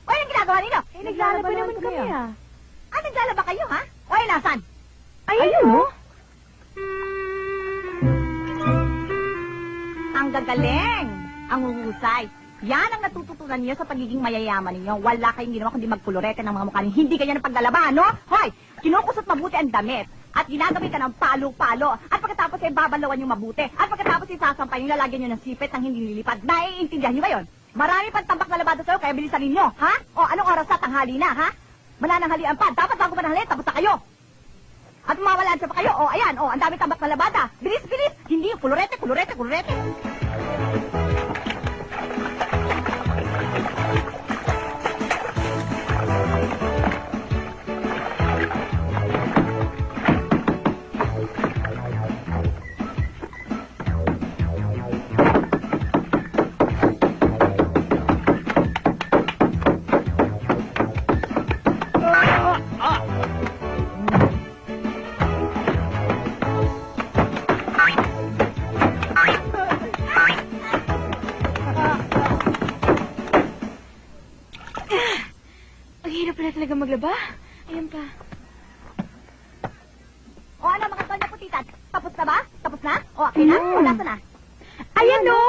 O anong ginagawa ninyo? Naglalaba naman kami ah. Naglalaba kayo, ha? O nasan? Ayun oh. Ang gagaling! Ang huhusay. Yan ang natututunan niyo sa pagiging mayayaman ninyo. Wala kayong ginawa kundi magkulorete ng mga mukha niyo. Hindi kanya ng paglalaba, no? Hoy! Kinukusot mabuti ang damit. At ginagamit ka ng palo-palo. At pagkatapos babalawan yung mabuti. At pagkatapos sasampay yung lalagyan nyo ng sipit ng hindi nililipad. Naiintindihan nyo ba yun? Marami pang tambak na labada sa'yo, kaya bilisan ninyo, ha? O anong oras na? Tanghali na, ha? Manananghalian pa. Dapat bago mananghali, tapos na kayo. At mawalaan siya pa kayo. O ayan, o ang dami tambak na labada. Bilis, bilis! Hindi yung kulorete, kulorete, kulorete. talaga maglaba. Ayan pa. O ano, mga Tonya Putitas? Tapos na ba? Tapos na? O, okay na? O, nasa na? Ayan o!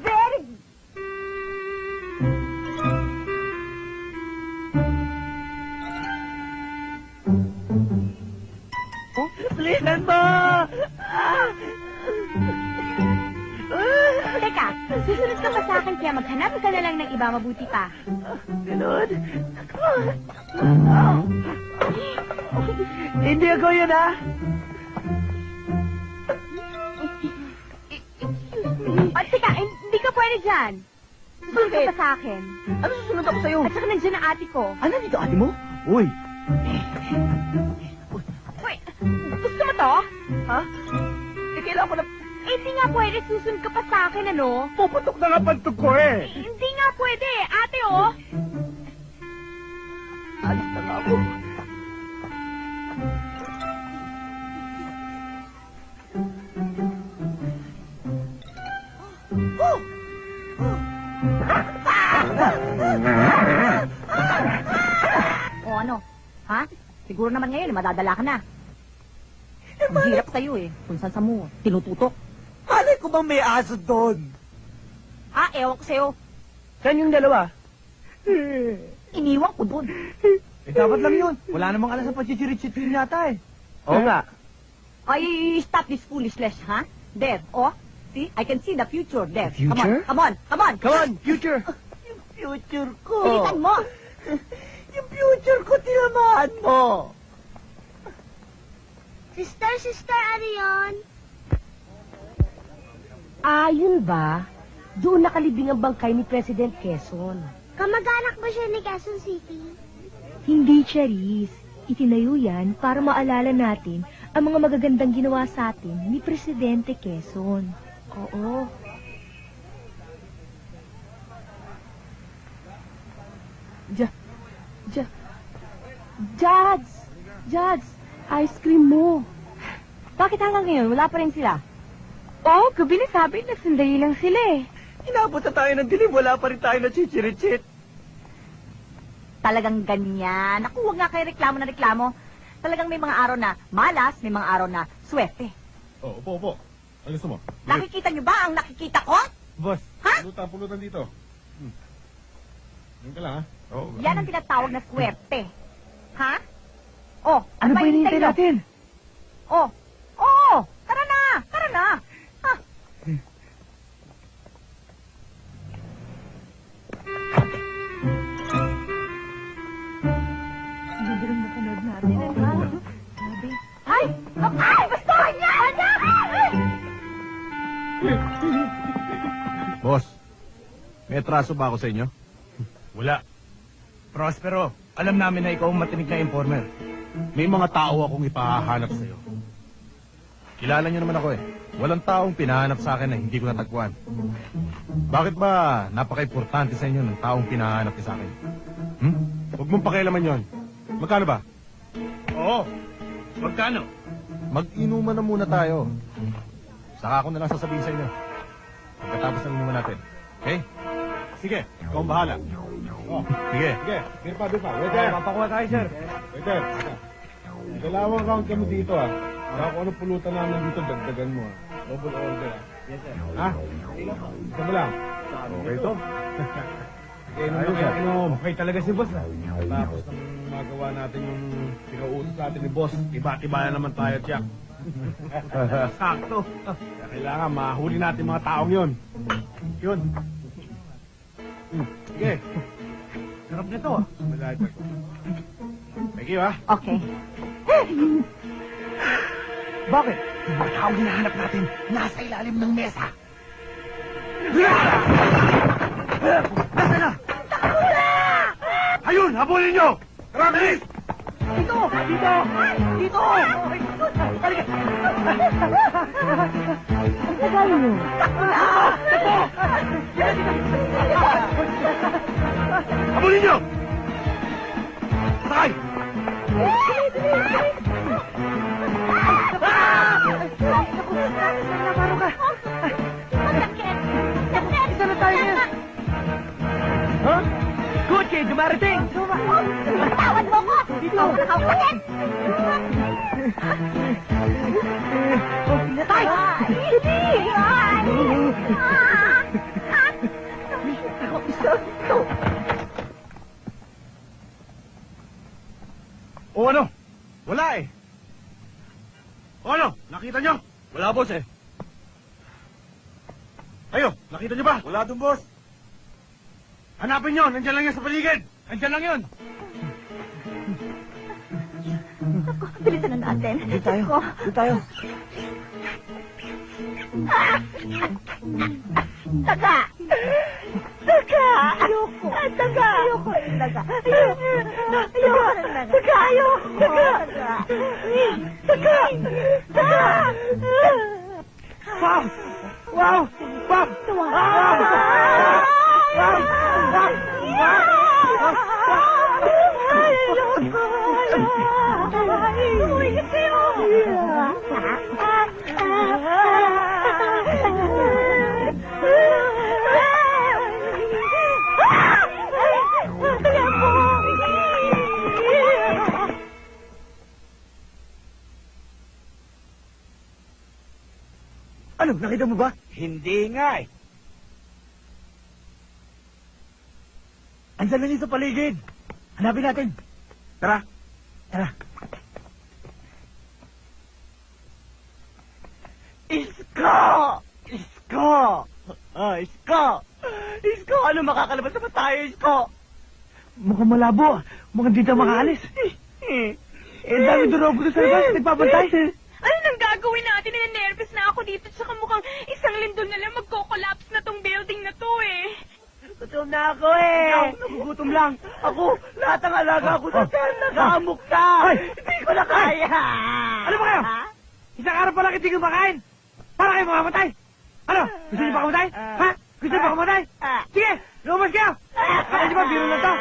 Very Bilisan mo! Teka, susunod ka pa sa akin kaya maghanap ka na lang ng iba mabuti pa. Ganun. Hindi ako yun, ha? O, teka, hindi ka pwede dyan. Susunod ka pa sa akin. Ano susunod ako sa'yo? At saka nandiyan ang ate ko. Ano dito, ate mo? Uy! Wait, gusto mo to? Ha? Eh, kailangan ko na... Hindi nga pwede, susunod ka pa sa akin, ano? Puputok na nga pantog ko, eh! Hindi nga pwede, ate, oh! Alis na nga ako. O ano? Ha? Siguro naman ngayon, madadala ka na. Ang hirap sa'yo eh. Kung saan sa mo, tinututok. Malay ko bang may aso doon? Ah, ewan ko sa'yo. Saan yung dalawa? Iniwan ko doon. Eh, dapat lang yun. Wala namang alas sa pagchichirit-chirit yata, eh. Oo nga. Ay, stop this foolishness, ha? There, oh. See, I can see the future there. Future? Come on, come on, come on. Come on, future! Yung future ko! Pilitan mo. Yung future ko, tinamaan mo! Sister, ano yun? Yun ba? Doon nakalibing ang bangkay ni President Quezon. Kamag-anak ba siya ni Quezon City? Hindi, Charis. Itinayo yan para maalala natin ang mga magagandang ginawa sa atin ni Presidente Quezon. Oo. Jads! Ice cream mo. Bakit hanggang ngayon, wala pa rin sila? Oh, gabi na sabi na sandali lang sila eh. Inabot na tayo ng dilim, wala pa rin tayo na chichirit-chit. Talagang ganyan. Naku, huwag nga kayo reklamo na reklamo. Talagang may mga araw na malas, may mga araw na swerte. Oh, upo. Ano gusto mo? Nakikita niyo ba ang nakikita ko? Boss. Ha? Pulutan dito. Yan ka lang, ha? Oo. Yan ang tinatawag na swerte. Ha? Oh, Ano ba hinihintay niyo? natin? Oh, oh, tara na, tara na. Ha? Ganda rin napanood natin, eh, ha? Sabi. Ay! Ay! Bastahan niya! Ay! Boss, may atraso ba ako sa inyo? Wala. Prospero, alam namin na ikaw ang matinig na informer. May mga tao akong ipahahanap sa'yo. Kilala niyo naman ako eh. Walang taong pinahanap sa akin na hindi ko natagpuan. Bakit ba napaka-importante sa inyo ng taong pinahanap niya sa akin? Huwag mong pakialaman yon. Magkano ba? Oo. Magkano? Mag-inuman na muna tayo. Saka ako na lang sasabihin sa inyo. Pagkatapos ng inuman natin. Okay? Sige, ikaw ang bahala. Oh, Sige. sige. Beer pa. Waiter. Mapakuha tayo, sir. Waiter. Dalawang round kami dito, ha? Kaya kung ano pulutan namin dito, dagdagan mo, ha? Double order, ha? Yes, sir. Ha? Isa mo lang. Okay to? Okay, inom. Okay talaga si boss, ha? Tapos nang magawa natin yung pinautos natin ni boss, iba-tiba na naman tayo, Tiyak. Sakto. Kaya kailangan mahuli natin mga taong yun. Yun. Sige. Sarap nito, ah. Thank you, ha? Okay. Bakit? Yung mga taong hinahanap natin, nasa ilalim ng mesa. Nasa na? Ayun! Habulin nyo! Tara, bilis! Dito! Dito! Dito! Halika! Ang tagal mo. Habulin nyo! Sakay! Naparo ka! Sakit! Sakit! Isa na tayo ngayon! Ha? Kotse! may dumarating! Tawad mo ko! Dito! Kawalan! Pinatay! O ano? Wala eh. O ano? Nakita nyo? Wala, boss eh. Ayo, nakita nyo ba? Wala dun, boss. Hanapin nyo, nandyan lang yan sa paligid. Nandyan lang yun. Bilisan na natin. Doon tayo. Doon tayo. Taga! Taga! Ayoko! Taga! Ayoko! Taga! Ayoko! Ayoko! Taga! Ayoko! Taga! Taga! Taga! Wow! Wow! Wow! Wow! Ano, nakita mo ba? Hindi nga eh. Andiyan lang yun sa paligid. Hanapin natin. Tara. Tara. Isko! Isko! Isko! Isko! Ano makakalabas naman tayo, Isko? Mukhang malabo. Mukhang di tayo makaalis. Ang dami durobo doon sa labas. Nagpapantay. Ano nang gagawin natin? Nervous na ako dito. Tsaka mukhang isang lindol na lang magko-collapse na tong building na to eh. Gutom na ako eh. Ako nagugutom lang. Ako, lahat ng alaga ko sa tiyan, nag-aamok na. Hindi ko na kaya. Ano ba kayo? Isang araw pa lang hindi ko makain. Para kayo mamamatay. Ano? Gusto niyo pa kamatay? Ha? Gusto niyo pa kamatay? Sige, lumabas kayo. Kaya niyo ba, biro na to?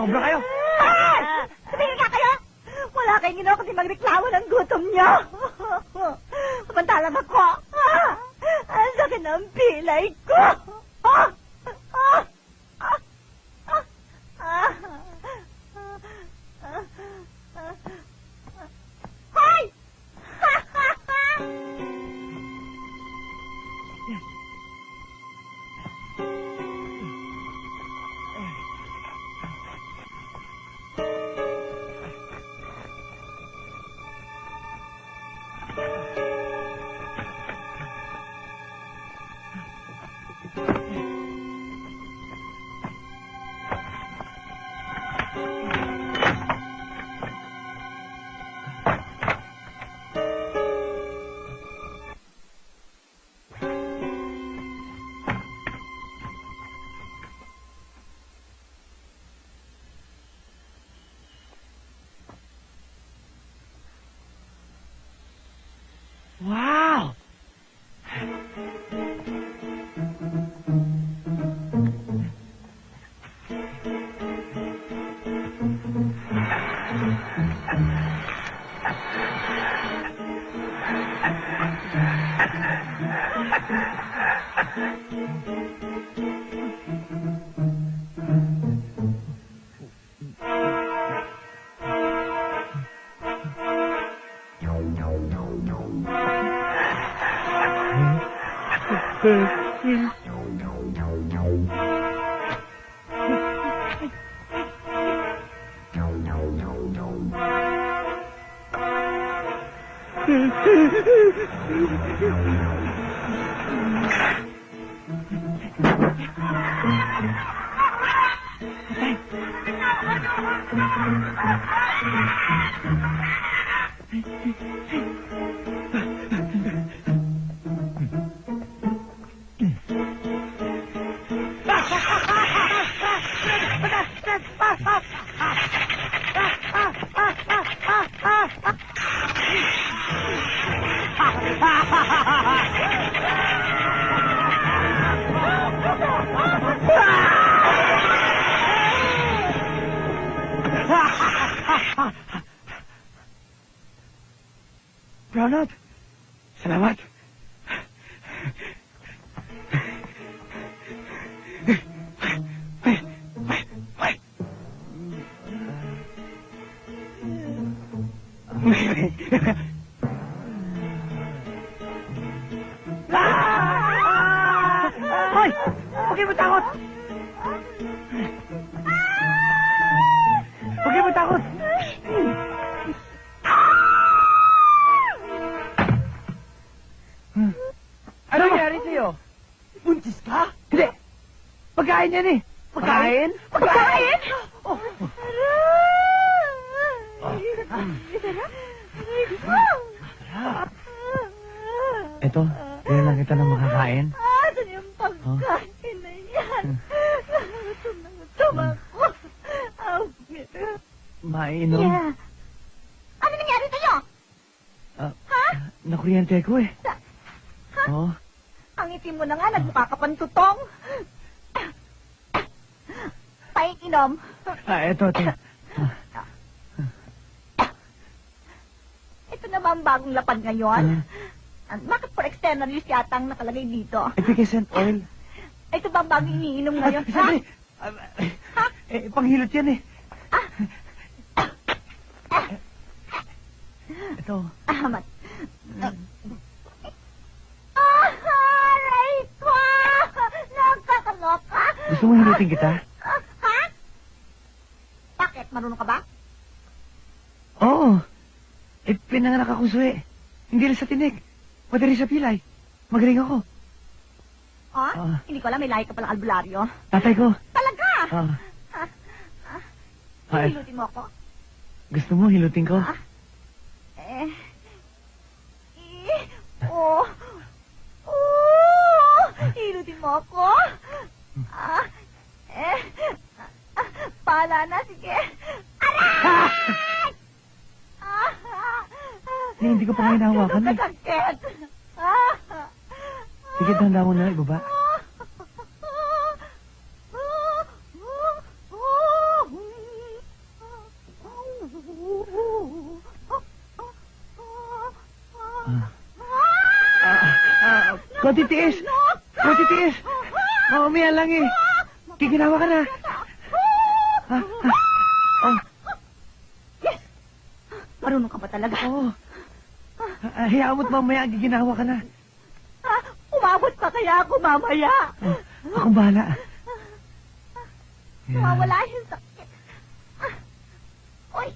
Sobra kayo. Tumingin ka kayo! Wala kayong ginawa kundi magreklamo ng gutom niyo. Samantalang ako, ang sakit ng pilay ko. Hoy! Wow! Ronald, salamat. kayo matakot! Huwag kayo matakot! Ano nangyari sa'yo? Buntis ka? Hindi! Pagkain yan eh! Pagkain? Pagkain? Oh. Ito, kaya lang kita ng makakain. Ano yung pagkain na yan? Gutom ako. Mainom? Yeah. Ano nangyari sa'yo? Ha? Nakuryente ko eh. Ha? Oo. Ang itim mo na nga, nagmukha ka pantutong. Paiinom. Ito. Ito na ba ang bagong lapad ngayon? Bakit for external use yata ang nakalagay dito? Efficacent oil. Ito ba ang bagong iniinom ngayon? Ha? Sabi, panghilot yan eh. Ito. Amat. Aray ko! Nagkakaloka! Gusto mo hilutin kita? Ha? Bakit? Marunong ka ba? Oo. Pinanganak ako suwi. Hindi lang sa tinik. Pati rin sa pilay. Magaling ako. Hindi ko alam, may lahi ka palang albularyo. Tatay ko. Talaga? Ay. Hilutin mo ako? Gusto mo hilutin ko? Hilutin mo ako? Pala na, sige. Aray! Hindi ko pa ngayon nahawakan eh. Sakit. Sige, tanda mo na, ibaba. Konti tiis! Konti tiis! Mamaya lang eh. Giginawa ka na. Yes! Marunong ka ba talaga? Oo. Hayaan mo't mamaya giginawa ka na. Umabot pa kaya ako mamaya. Akong bahala. Mawala yung sakit. Uy!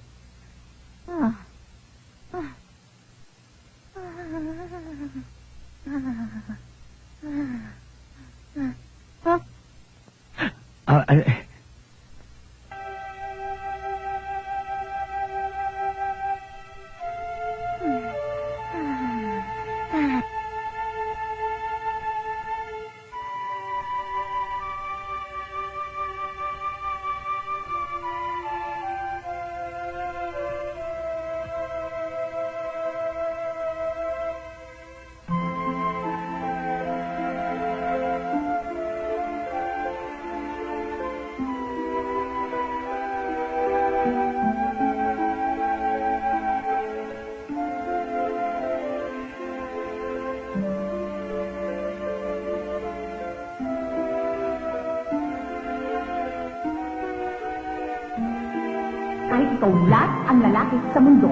Kahit ikaw lahat ang lalaki sa mundo,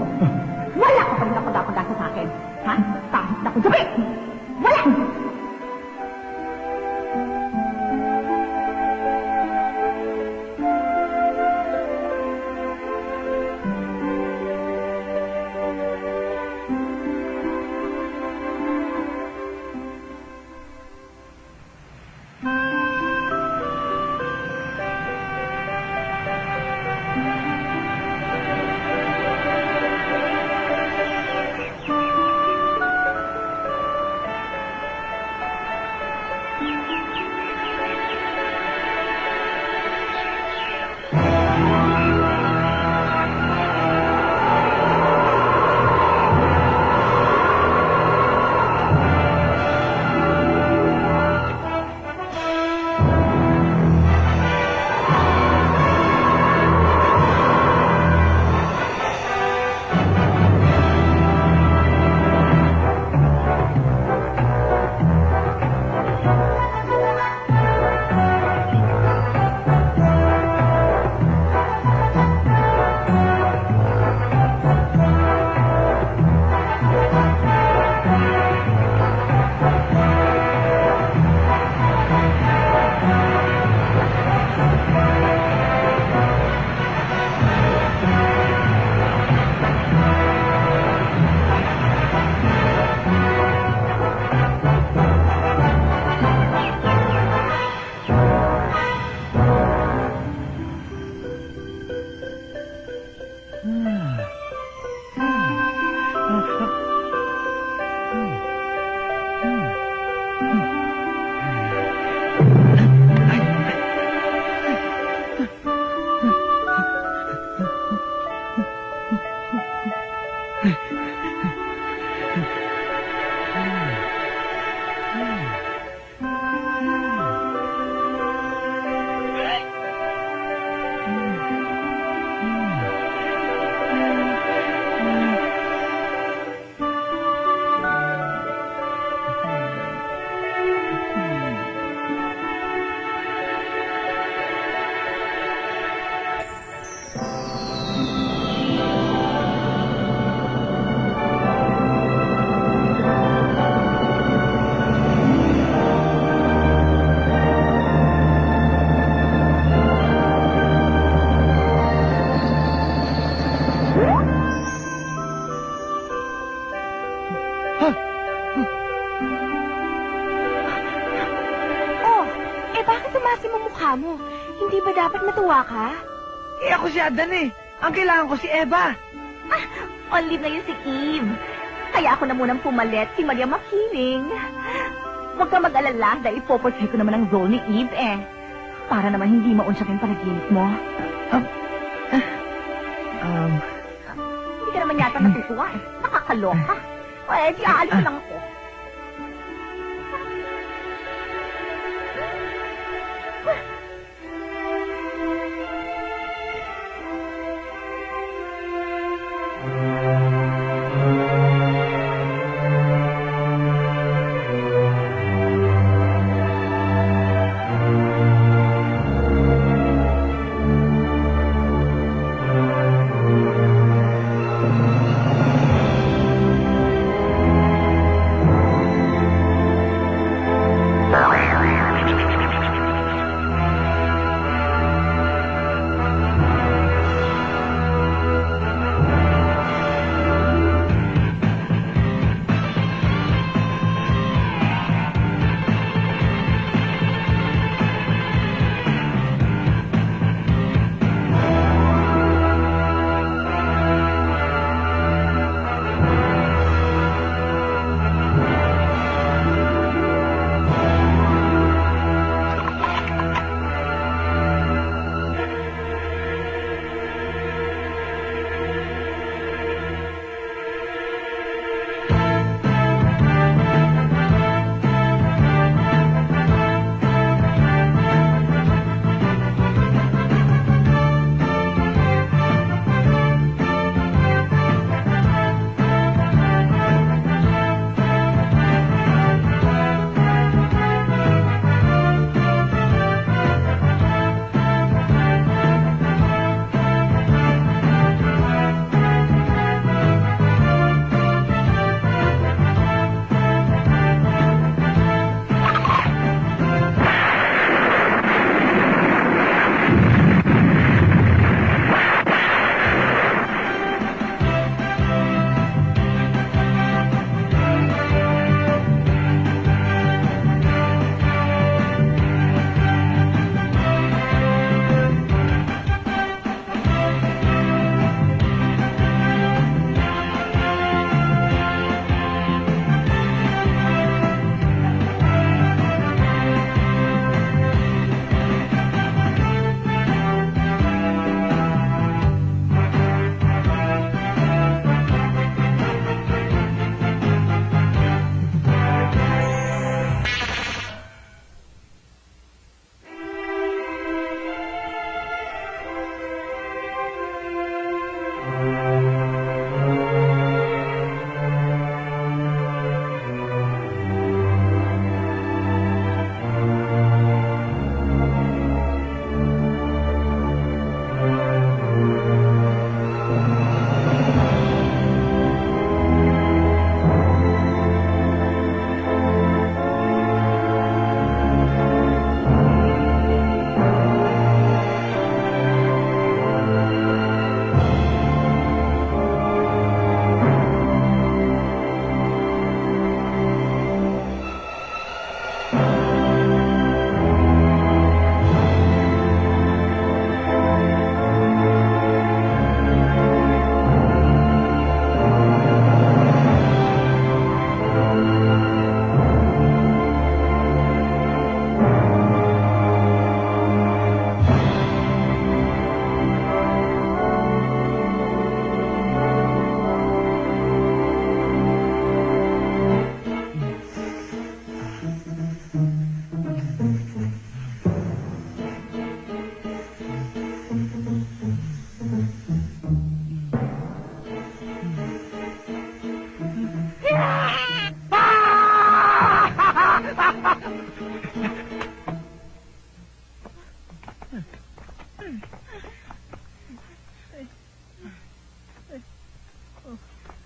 wala ka pa rin ako pag-asa sa akin. Ha? Kahit ako sabi! Wala! klase mo mukha mo? Hindi ba dapat matuwa ka? Eh, ako si Adan eh. Ang kailangan ko si Eva. Only na yun si Eve. Kaya ako na munang pumalit si Maria Makiling. Huwag ka mag-alala dahil ipoportray ko naman ang role ni Eve eh. Para naman hindi maunsak yung panaginip mo. Hindi ka naman yata natutuwa eh. Nakakaloka. Eh, di aalis lang ako.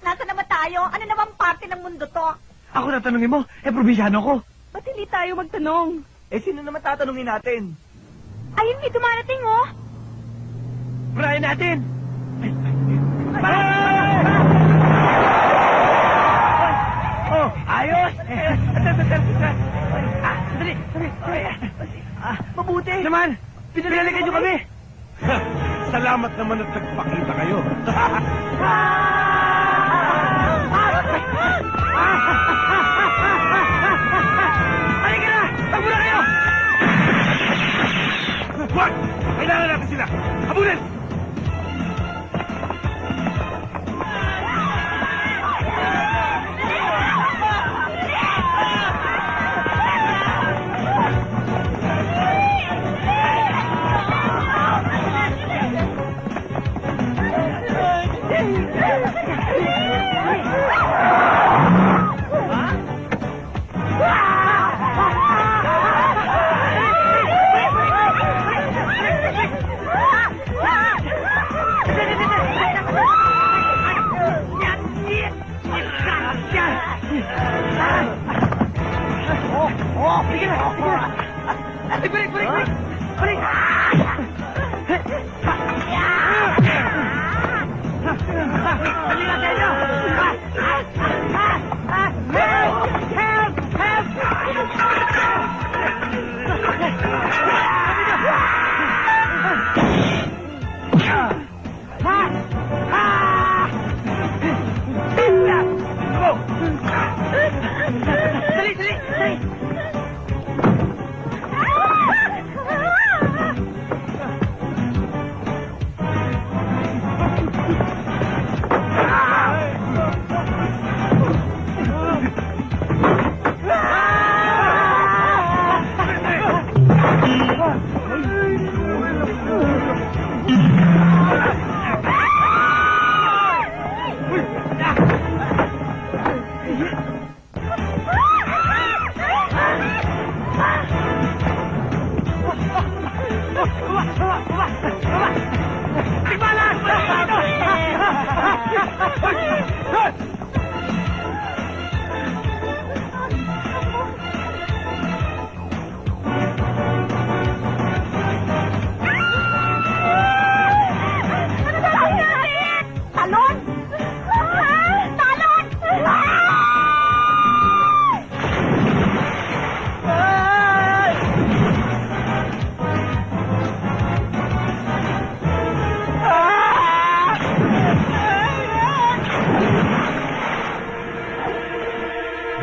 Nasaan na ba tayo? Ano namang parte ng mundo to? Ako na tanungin mo, probinsyano ko. Ba't hindi tayo magtanong? Eh, sino naman tatanungin natin? Ayun, may dumarating, oh. Purahin natin! Oh, ayos! Sandali! Mabuti mabuti. Naman, pinalikan niyo kami. Salamat naman at nagpakita kayo. Halika na! Takbo na kayo! Wag! Kailangan natin sila! Habulin!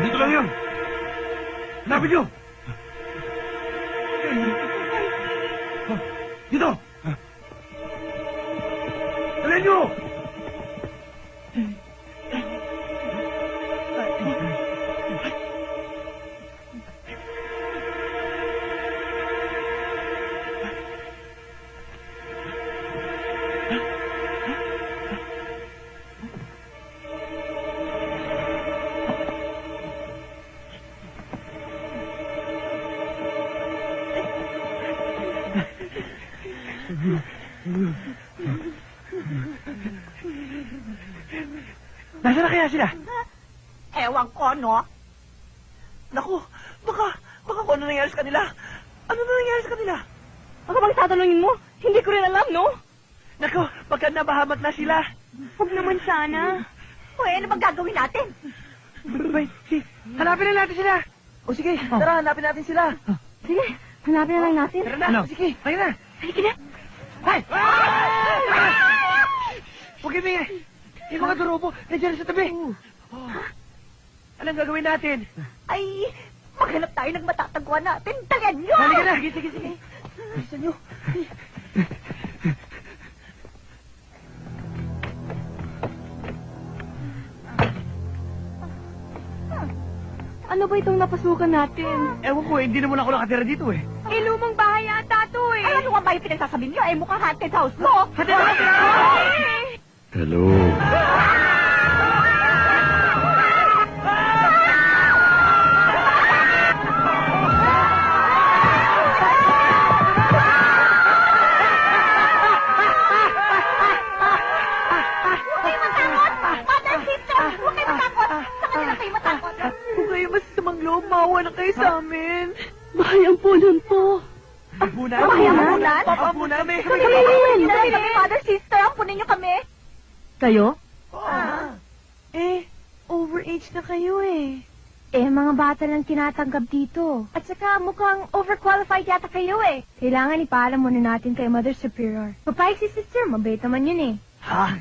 Dito lang yun! Hanapin niyo! Dito! Dali niyo! Nasaan na kaya sila? Ewan ko, no? Naku, baka kung ano nangyari sa kanila. Ano na nangyari sa kanila? Baka bang tatanungin mo? Hindi ko rin alam, no? Naku, pagka nabahamak na sila. Huwag naman sana. O, ano bang gagawin natin? Hanapin na natin sila. O sige, tara, hanapin natin sila. Sige, hanapin na lang natin. Tara na, sige, tayo na. Halika na. Ay! Huwag kayo mingay. Yung mga turobo, nandiyan sa tabi. Anong gagawin natin? Ay, maghanap tayo ng matatagpuan natin. Dalian nyo! Halika na. Sige. Bilisan nyo. Ano ba itong napasukan natin? Ewan ko, hindi naman ako nakatira dito eh. Eh, lumang bahay ata to eh. Ay, ano nga ba yung pinagsasabi nyo? Eh, mukhang haunted house mo. Haunted house! Hello. Huwag kayo matakot! Mother, sister, huwag kayo matakot! Sa kanila kayo matakot. Kung kayo masasamang loob, maawa na kayo sa amin. Bahayang punan po. Ampunan? Bahayang ampunan? Ampunan kami. Kami kami, mother, sister, ampunin nyo kami. Kayo? Eh, overage na kayo eh. Eh, mga bata lang tinatanggap dito. At saka mukhang overqualified yata kayo eh. Kailangan ipaalam muna natin kay Mother Superior. Papayag si Sister, mabait naman yun eh. Ha?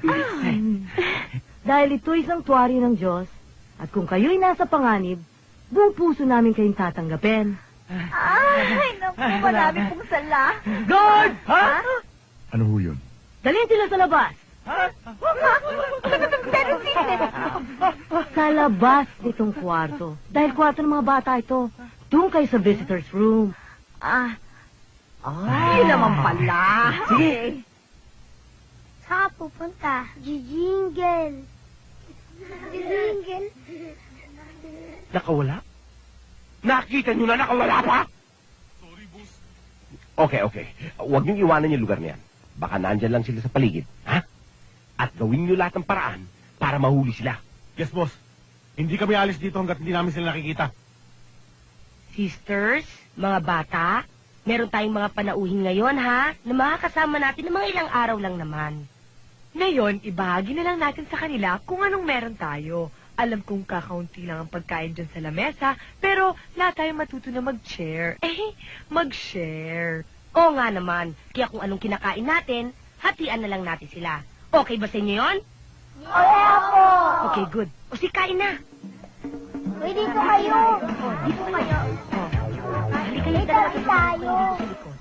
Dahil ito'y sanctuary ng Diyos, at kung kayo'y nasa panganib, buong puso namin kayong tatanggapin. Ay, naku, marami pong sala. Guard! Ha? Ano ho yun? Dalhin sila sa labas! Sa labas nitong kwarto. Dahil kwarto ng mga bata ito. Doon kayo sa visitor's room. Yun naman pala. Sige. Saan pupunta? Jingle. Jingle. Nakawala? Nakita nyo na nakawala pa? Sorry, boss. Okay. Huwag niyong iwanan yung lugar na yan. Baka nandyan lang sila sa paligid, ha? At gawin niyo lahat ng paraan para mahuli sila. Yes, boss. Hindi kami alis dito hanggat hindi namin sila nakikita. Sisters, mga bata, meron tayong mga panauhin ngayon, ha? Na makakasama natin ng mga ilang araw lang naman. Ngayon, ibahagi na lang natin sa kanila kung anong meron tayo. Alam kong kakaunti lang ang pagkain dyan sa lamesa, pero lahat tayo matuto na mag-share. Mag-share. Oo nga naman, kaya kung anong kinakain natin, hatian na lang natin sila. Okay ba sa inyo yun? Opo! Okay, good. O si kain na. Uy, dito kayo. Dito kayo. Halika kayo dalawa sa tayo. sa likod.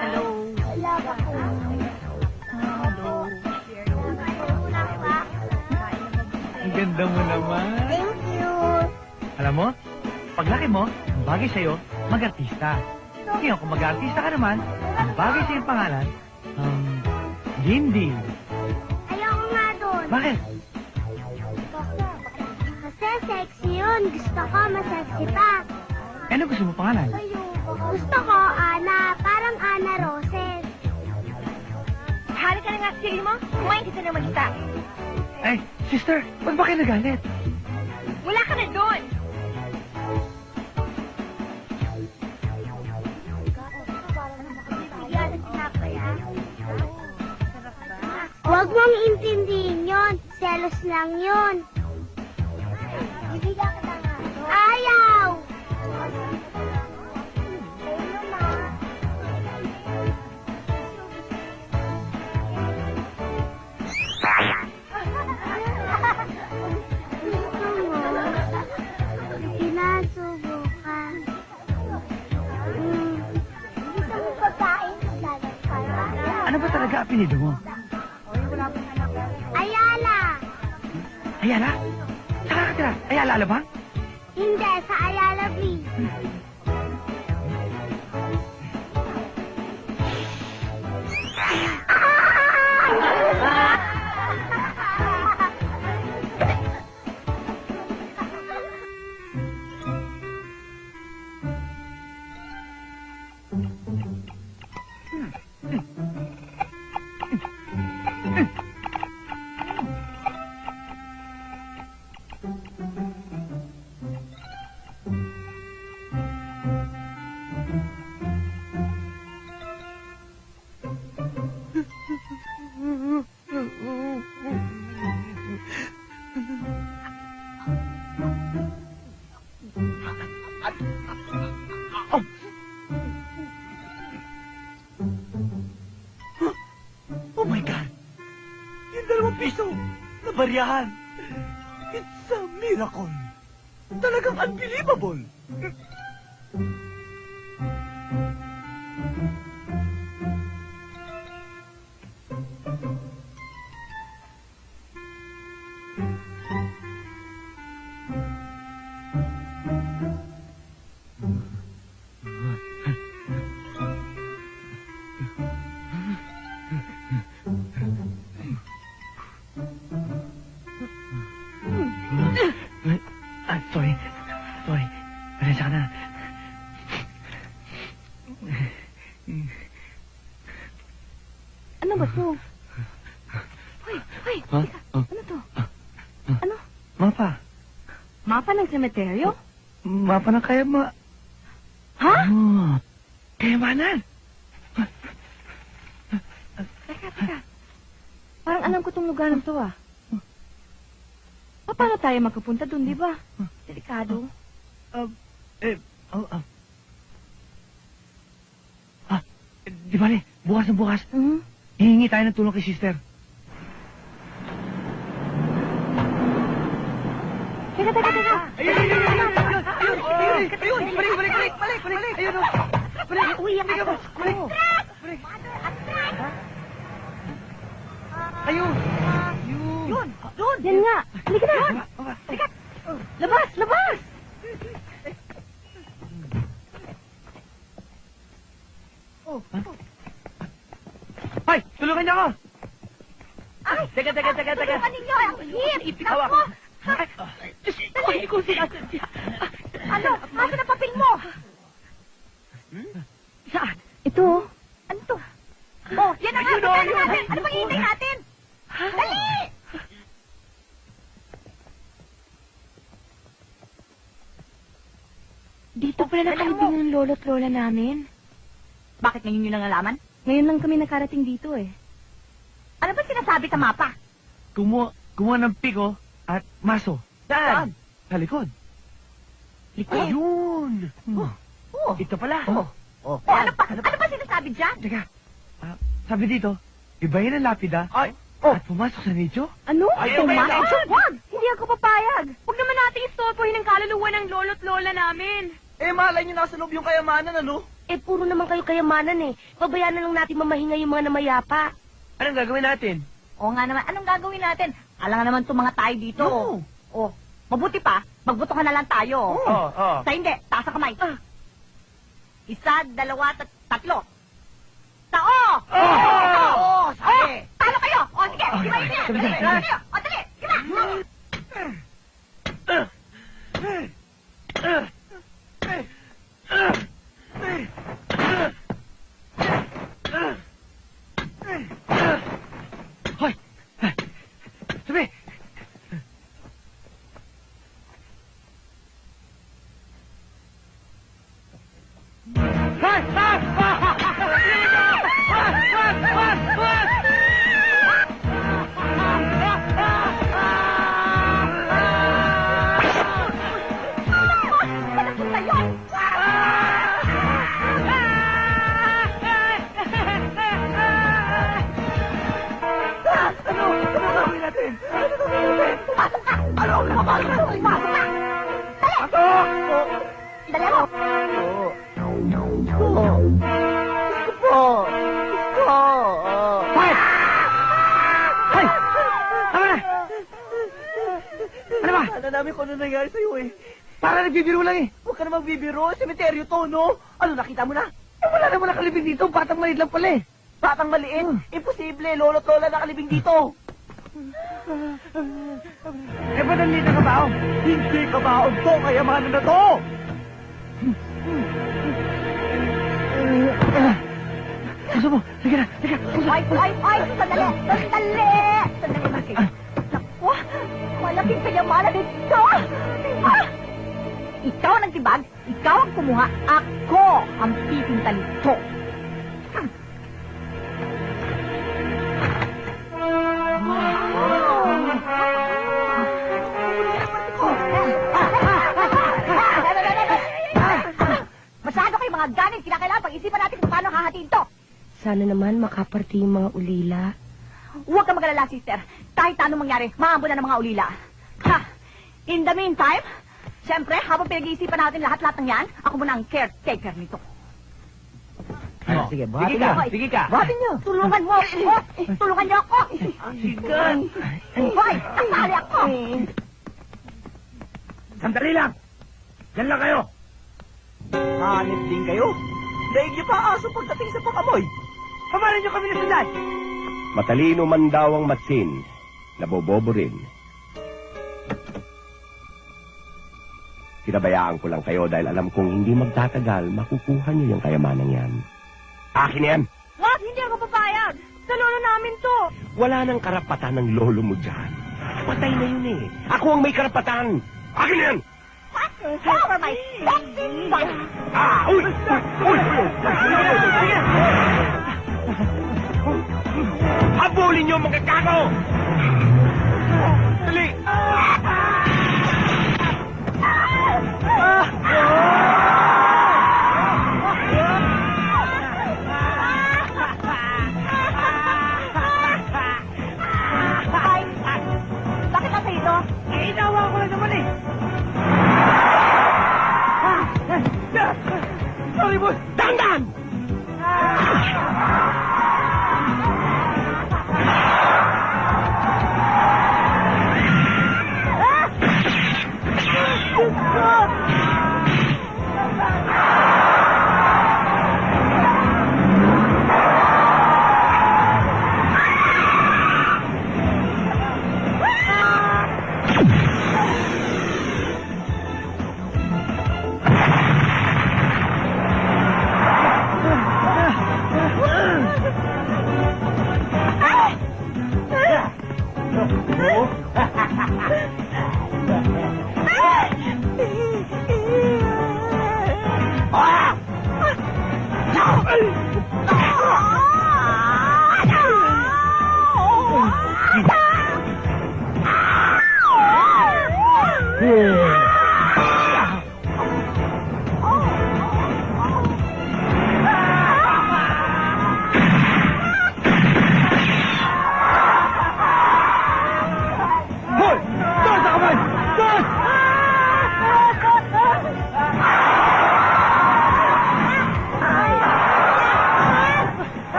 Hello. Wala ba ko? Ang ganda mo naman. Thank you. Alam mo, paglaki mo, ang bagay sa'yo, mag-artista. Ngayon, kung mag-artista ka naman, ang bagay sa'yo pangalan, Lindy. Ayoko nga doon. Bakit? Kasi sexy yun. Gusto ko masexy pa. Ano gusto mo pangalan? Gusto ko, Ana. Parang Ana Roses. Halika na nga sa sarili mo. Kumain kita na magkita. Ay, sister, ba't ba kayo nagalit? Wala ka na doon. Huwag mong intindihin yun. Selos lang yun. Ayaw! Pinasubukan. Gusto mo pagkain? Ano ba talaga apelido mo? Ayala! Ayala? Saka ka tira? Ayala Alabang? Hindi, sa Ayala B. Oh my God! Yung 2 piso na baryahan. It's a miracle. Talagang unbelievable. Sorry. Pasensya ka na. Ano ba to? Hoy, Ha? teka. Ano to? Ano? Mapa. Mapa ng semeteryo? Mapa ng kayama. Ha? Oh, kayamanan. Teka. Parang alam ko tong lugar na to ah. Paano tayo makapunta dun, di ba? Delikado. Di ba, bukas na bukas, hihingi tayo ng tulong kay sister. Teka. Ayun! Balik! Ayun, o! Balik! Uy, ang atas ko. Ayun! Yun! Doon! Yan nga! Halika na! Halika! Labas! Hoy! Tulungan niyo ako! Ay! Teka! Tulungan ninyo! Ang hit! Ipitawa ko! Ay, ko siya! Ano? Nasaan ang papel mo? Saan? Ito. Ano to? Oh, yan na nga! Pagkano natin! Ano bang hihintay natin? Dali! Dito pala nakalibing ng lolo't lola namin. Bakit ngayon nyo lang nalaman? Ngayon lang kami nakarating dito eh. Ano ba sinasabi sa mapa? Kumuha ng piko at maso. Saan? Sa likod. Ayun! Oh. Ito pala. Ano ba sinasabi dyan? Teka, sabi dito, ibahin ang lapida at pumasok sa nicho. Ano? Pumasok? Wag! Hindi ako papayag. Huwag naman natin istorbohin ang kaluluwa ng lolo't lola namin. Malay nyo nasa loob yung kayamanan, ano? Puro naman kayo kayamanan eh. Pabayaan na lang natin mamahinga yung mga namayapa. Anong gagawin natin? Oo nga naman, anong gagawin natin? Alang naman itong mga tayo dito. No. Oh, mabuti pa, magbutukan na lang tayo. Oo. Sa hindi, taas ang kamay. 1, 2, 3. Tao! Sabi! Talo kayo! O, sige, ibayin niya! Talo kayo! O, dali! Hoy! Sabi! Namin kung ano nangyari sa'yo eh. Para nagbibiro lang eh. Huwag ka na magbibiro. Semeteryo to, no? Ano, nakita mo na? Wala naman nakalibing dito. Batang maliit lang pala eh. Batang maliit? Imposible. Lolo't lola nakalibing dito. Ba't nandito ka ba? Hindi ka ba? To, kayamanan na to! Gusto mo? Sige na. Ay! Sandali! Bakit? Naku! Malaking kayamanan ito! Diba? Ikaw ang nagtibag, ikaw ang kumuha, ako ang pipinta nito. Masyado kayo mga ganin, kinakailangan pag-isipan natin kung paano hahatiin to. Sana naman makaparti yung mga ulila. Huwag ka mag-alala, sister. Kahit anong mangyari, maambo na ng mga ulila. Ha! In the meantime, siyempre, habang pinag-iisipan natin lahat-lahat ng yan, ako muna ang caretaker nito. Sige, Sige ka. Buhatin niyo. Tulungan mo ako. Tulungan niyo ako. Sige. Hoy, nasali ako. Sandali lang. Yan lang kayo. Hanip din kayo. Daig niyo pa aso pagdating sa pakamoy. Paano niyo kami nasundan? Matalino man daw ang matsin, nabobobo rin. Pinabayaan ko lang kayo dahil alam kong hindi magtatagal, makukuha niyo yung kayamanan yan. Akin yan! Wag, hindi ako papayag. Sa lolo namin to. Wala nang karapatan ng lolo mo dyan. Patay na yun eh. Ako ang may karapatan. Akin yan! Cover my sexy body. Uy! Habulin niyo mga kako! Dali! Dandan!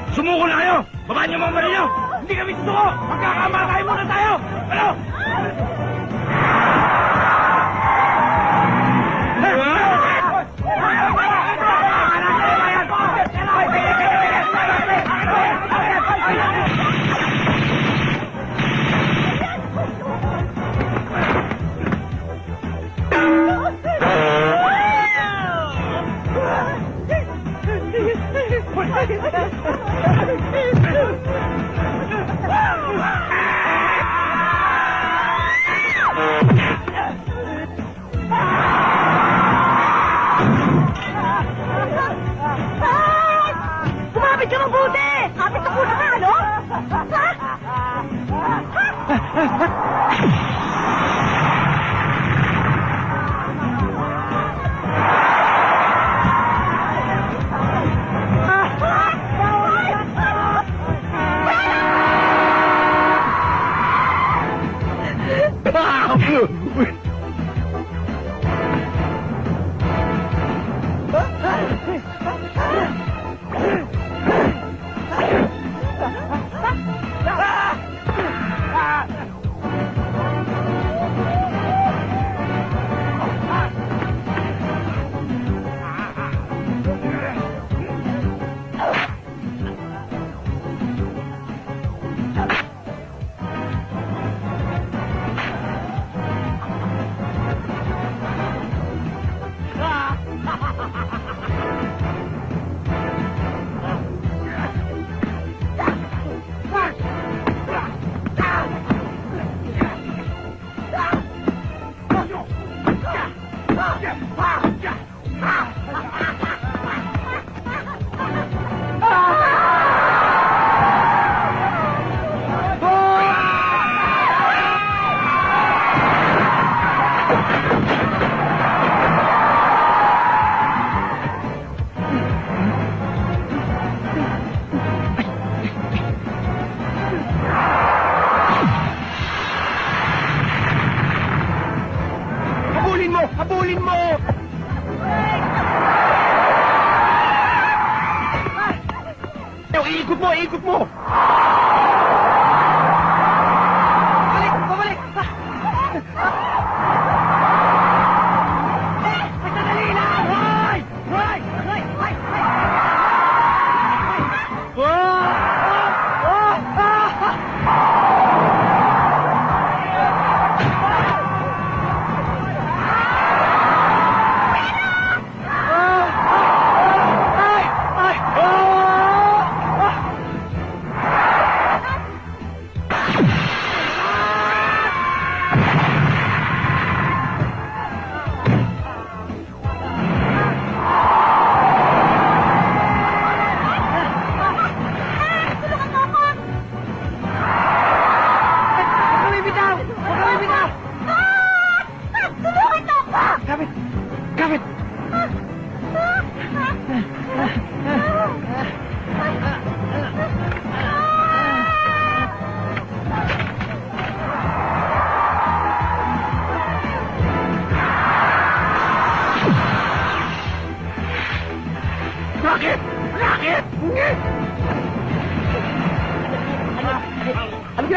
Sumuko na kayo! Babaan niyo mga marino! Hindi kami susuko! Magkakamatay muna tayo! Ano? Kumapit ka mabuti! Kapit ako na ka, ano? Habulin mo! Habulin mo! Ikot mo! Ikot mo! Balik! Pabalik! Magdadali lang! Hoy! Hoy! Hoy! Hoy!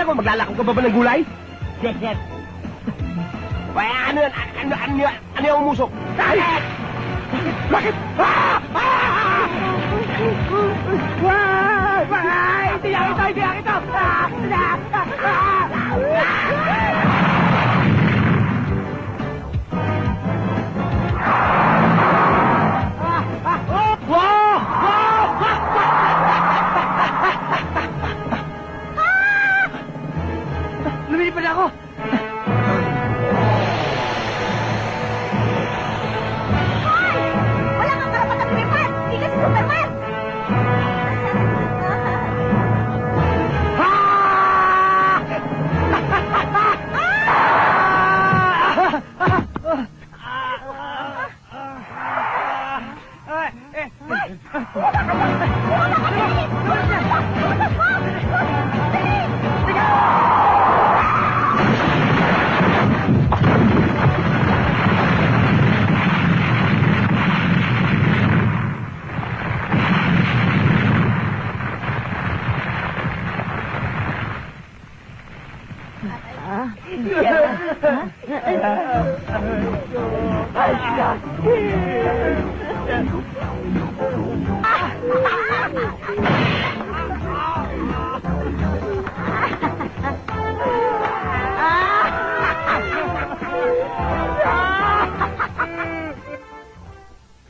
ginagawa? Maglalakaw ka ba ng gulay? Yes, yes. Ano yan? Ano yung umusok? Bakit? Bakit? Hindi yan ito! Lumilipad ako! Wala kang karapatan lumipad! Hindi ka si Superman!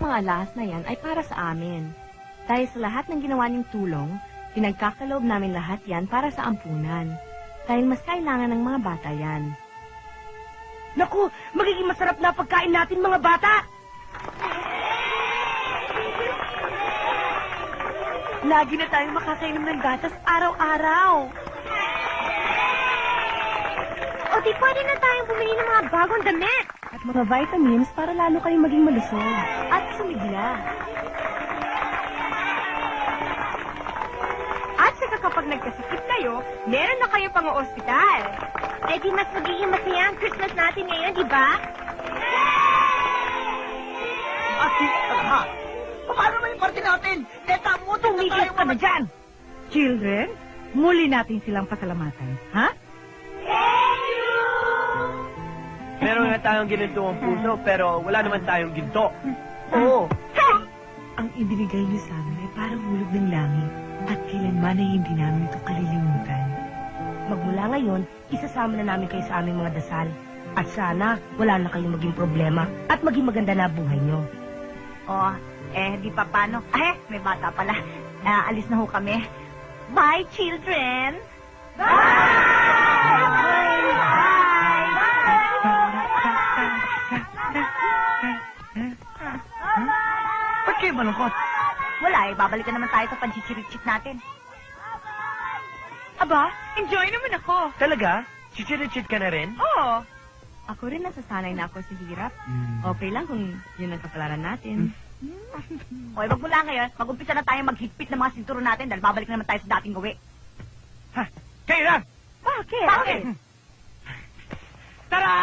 Mga alahas na yan ay para sa amin. Dahil sa lahat ng ginawa niyong tulong, pinagkakaloob namin lahat yan para sa ampunan. Dahil mas kailangan ng mga bata yan. Naku, magiging masarap na pagkain natin mga bata! Lagi na tayong makakainom ng gatas araw-araw. O di pwede na tayong bumili ng mga bagong damit. At mga vitamins para lalo kayong maging malusog. At sumigla. At saka kapag nagkasakit kayo, meron na kayo pang ospital. Eh di mas magiging masaya ang Christmas natin ngayon, di ba? Paano naman yung party natin? Teta mo, Tumigil ka na dyan! Children, muli natin silang pasalamatan, ha? Meron nga tayong ginintong puso, pero wala naman tayong ginto. Oo. Ang ibinigay niyo sa amin ay parang hulog ng langit at kailanman ay hindi namin ito kalilimutan. Magmula ngayon, isasama na namin kayo sa aming mga dasal. At sana, wala na kayong maging problema at maging maganda na buhay nyo. Di pa paano? May bata pala. Alis na ho kami. Bye, children! Ba't kayo malungkot? Wala babalikan naman tayo sa panchichirit-chit natin. Aba, enjoy naman ako. Talaga? Chichirit-chit ka na rin? Oo. Ako rin nasasanay na ako sa hirap. Okay lang kung yun ang kapalaran natin. Hoy, magmula ngayon, mag-umpisa na tayo maghigpit ng mga sinturo natin dahil babalik na naman tayo sa dating gawi. Ha? Kayo na! Bakit? Bakit? Tara!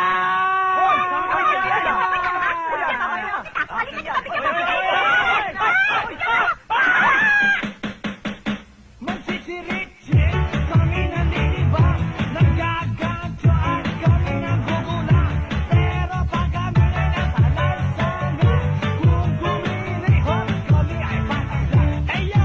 Magchichirit-chit, kami naniniba, nagagancho at kami nagugula. Pero pag kami ay nasa lansangan, kung gumilihot, kami ay pataslan. Eyo,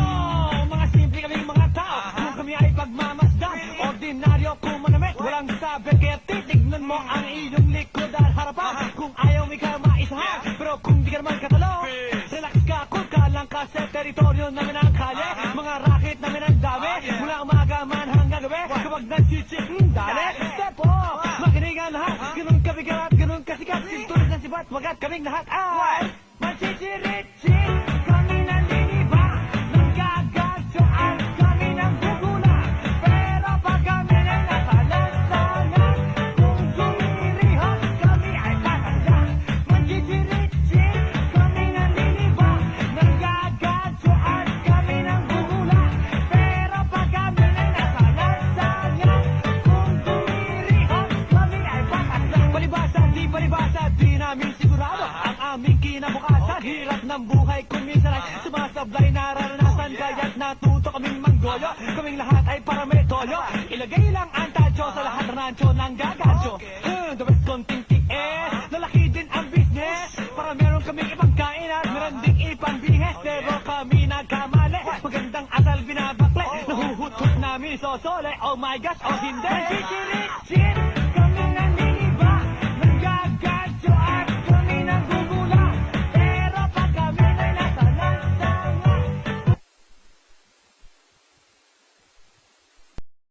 mga simple kaming mga tao, kung kami ay pagmamasdan, ordinaryo kumanamit, walang sabi, kaya titignan mo ang iyong likod at harapan. Kung ayaw ikaw maisahan, pero kung di ka naman katalo, relax ka, kung ka lang ka sa teritoryo namin ang kalye. Mga racket namin ang dami, mula umaga man hanggang gabi, kapag nagchichik, dali, step up, makinig ang lahat, ganun kabigat, ganun kasikat, sintulit ng sibat, wagat kaming lahat ay magchichirit-chit, kami naniniba, nagagancho at kami nang gugula. Pero pag kami ay nasa lansangan, kung sumilihot, kami ay pataslan. Magchichirit-chit, kami naniniba, nagagancho at kami nang gugula. Pero pag kami ay nasa lansangan, kung sumilihot, kami ay pataslan. Palibasa, di namin sigurado ang aming kinabukasan. Hirap ng buhay kung minsan ay sumasablay nararanasan, kaya't natuto kaming manggoyo. Kaming lahat ay para may toyo. Ilagay lang ang macho sa lahat ng rancho nang gagancho. The best konting tiis, lalaki din ang business. Para meron kaming ibang kain at meron ding ibang binihes. Pero kami nagkamali, magandang asal binabakle. Nahuhutot namin sosole, oh my gosh, oh hindi. Chichirik,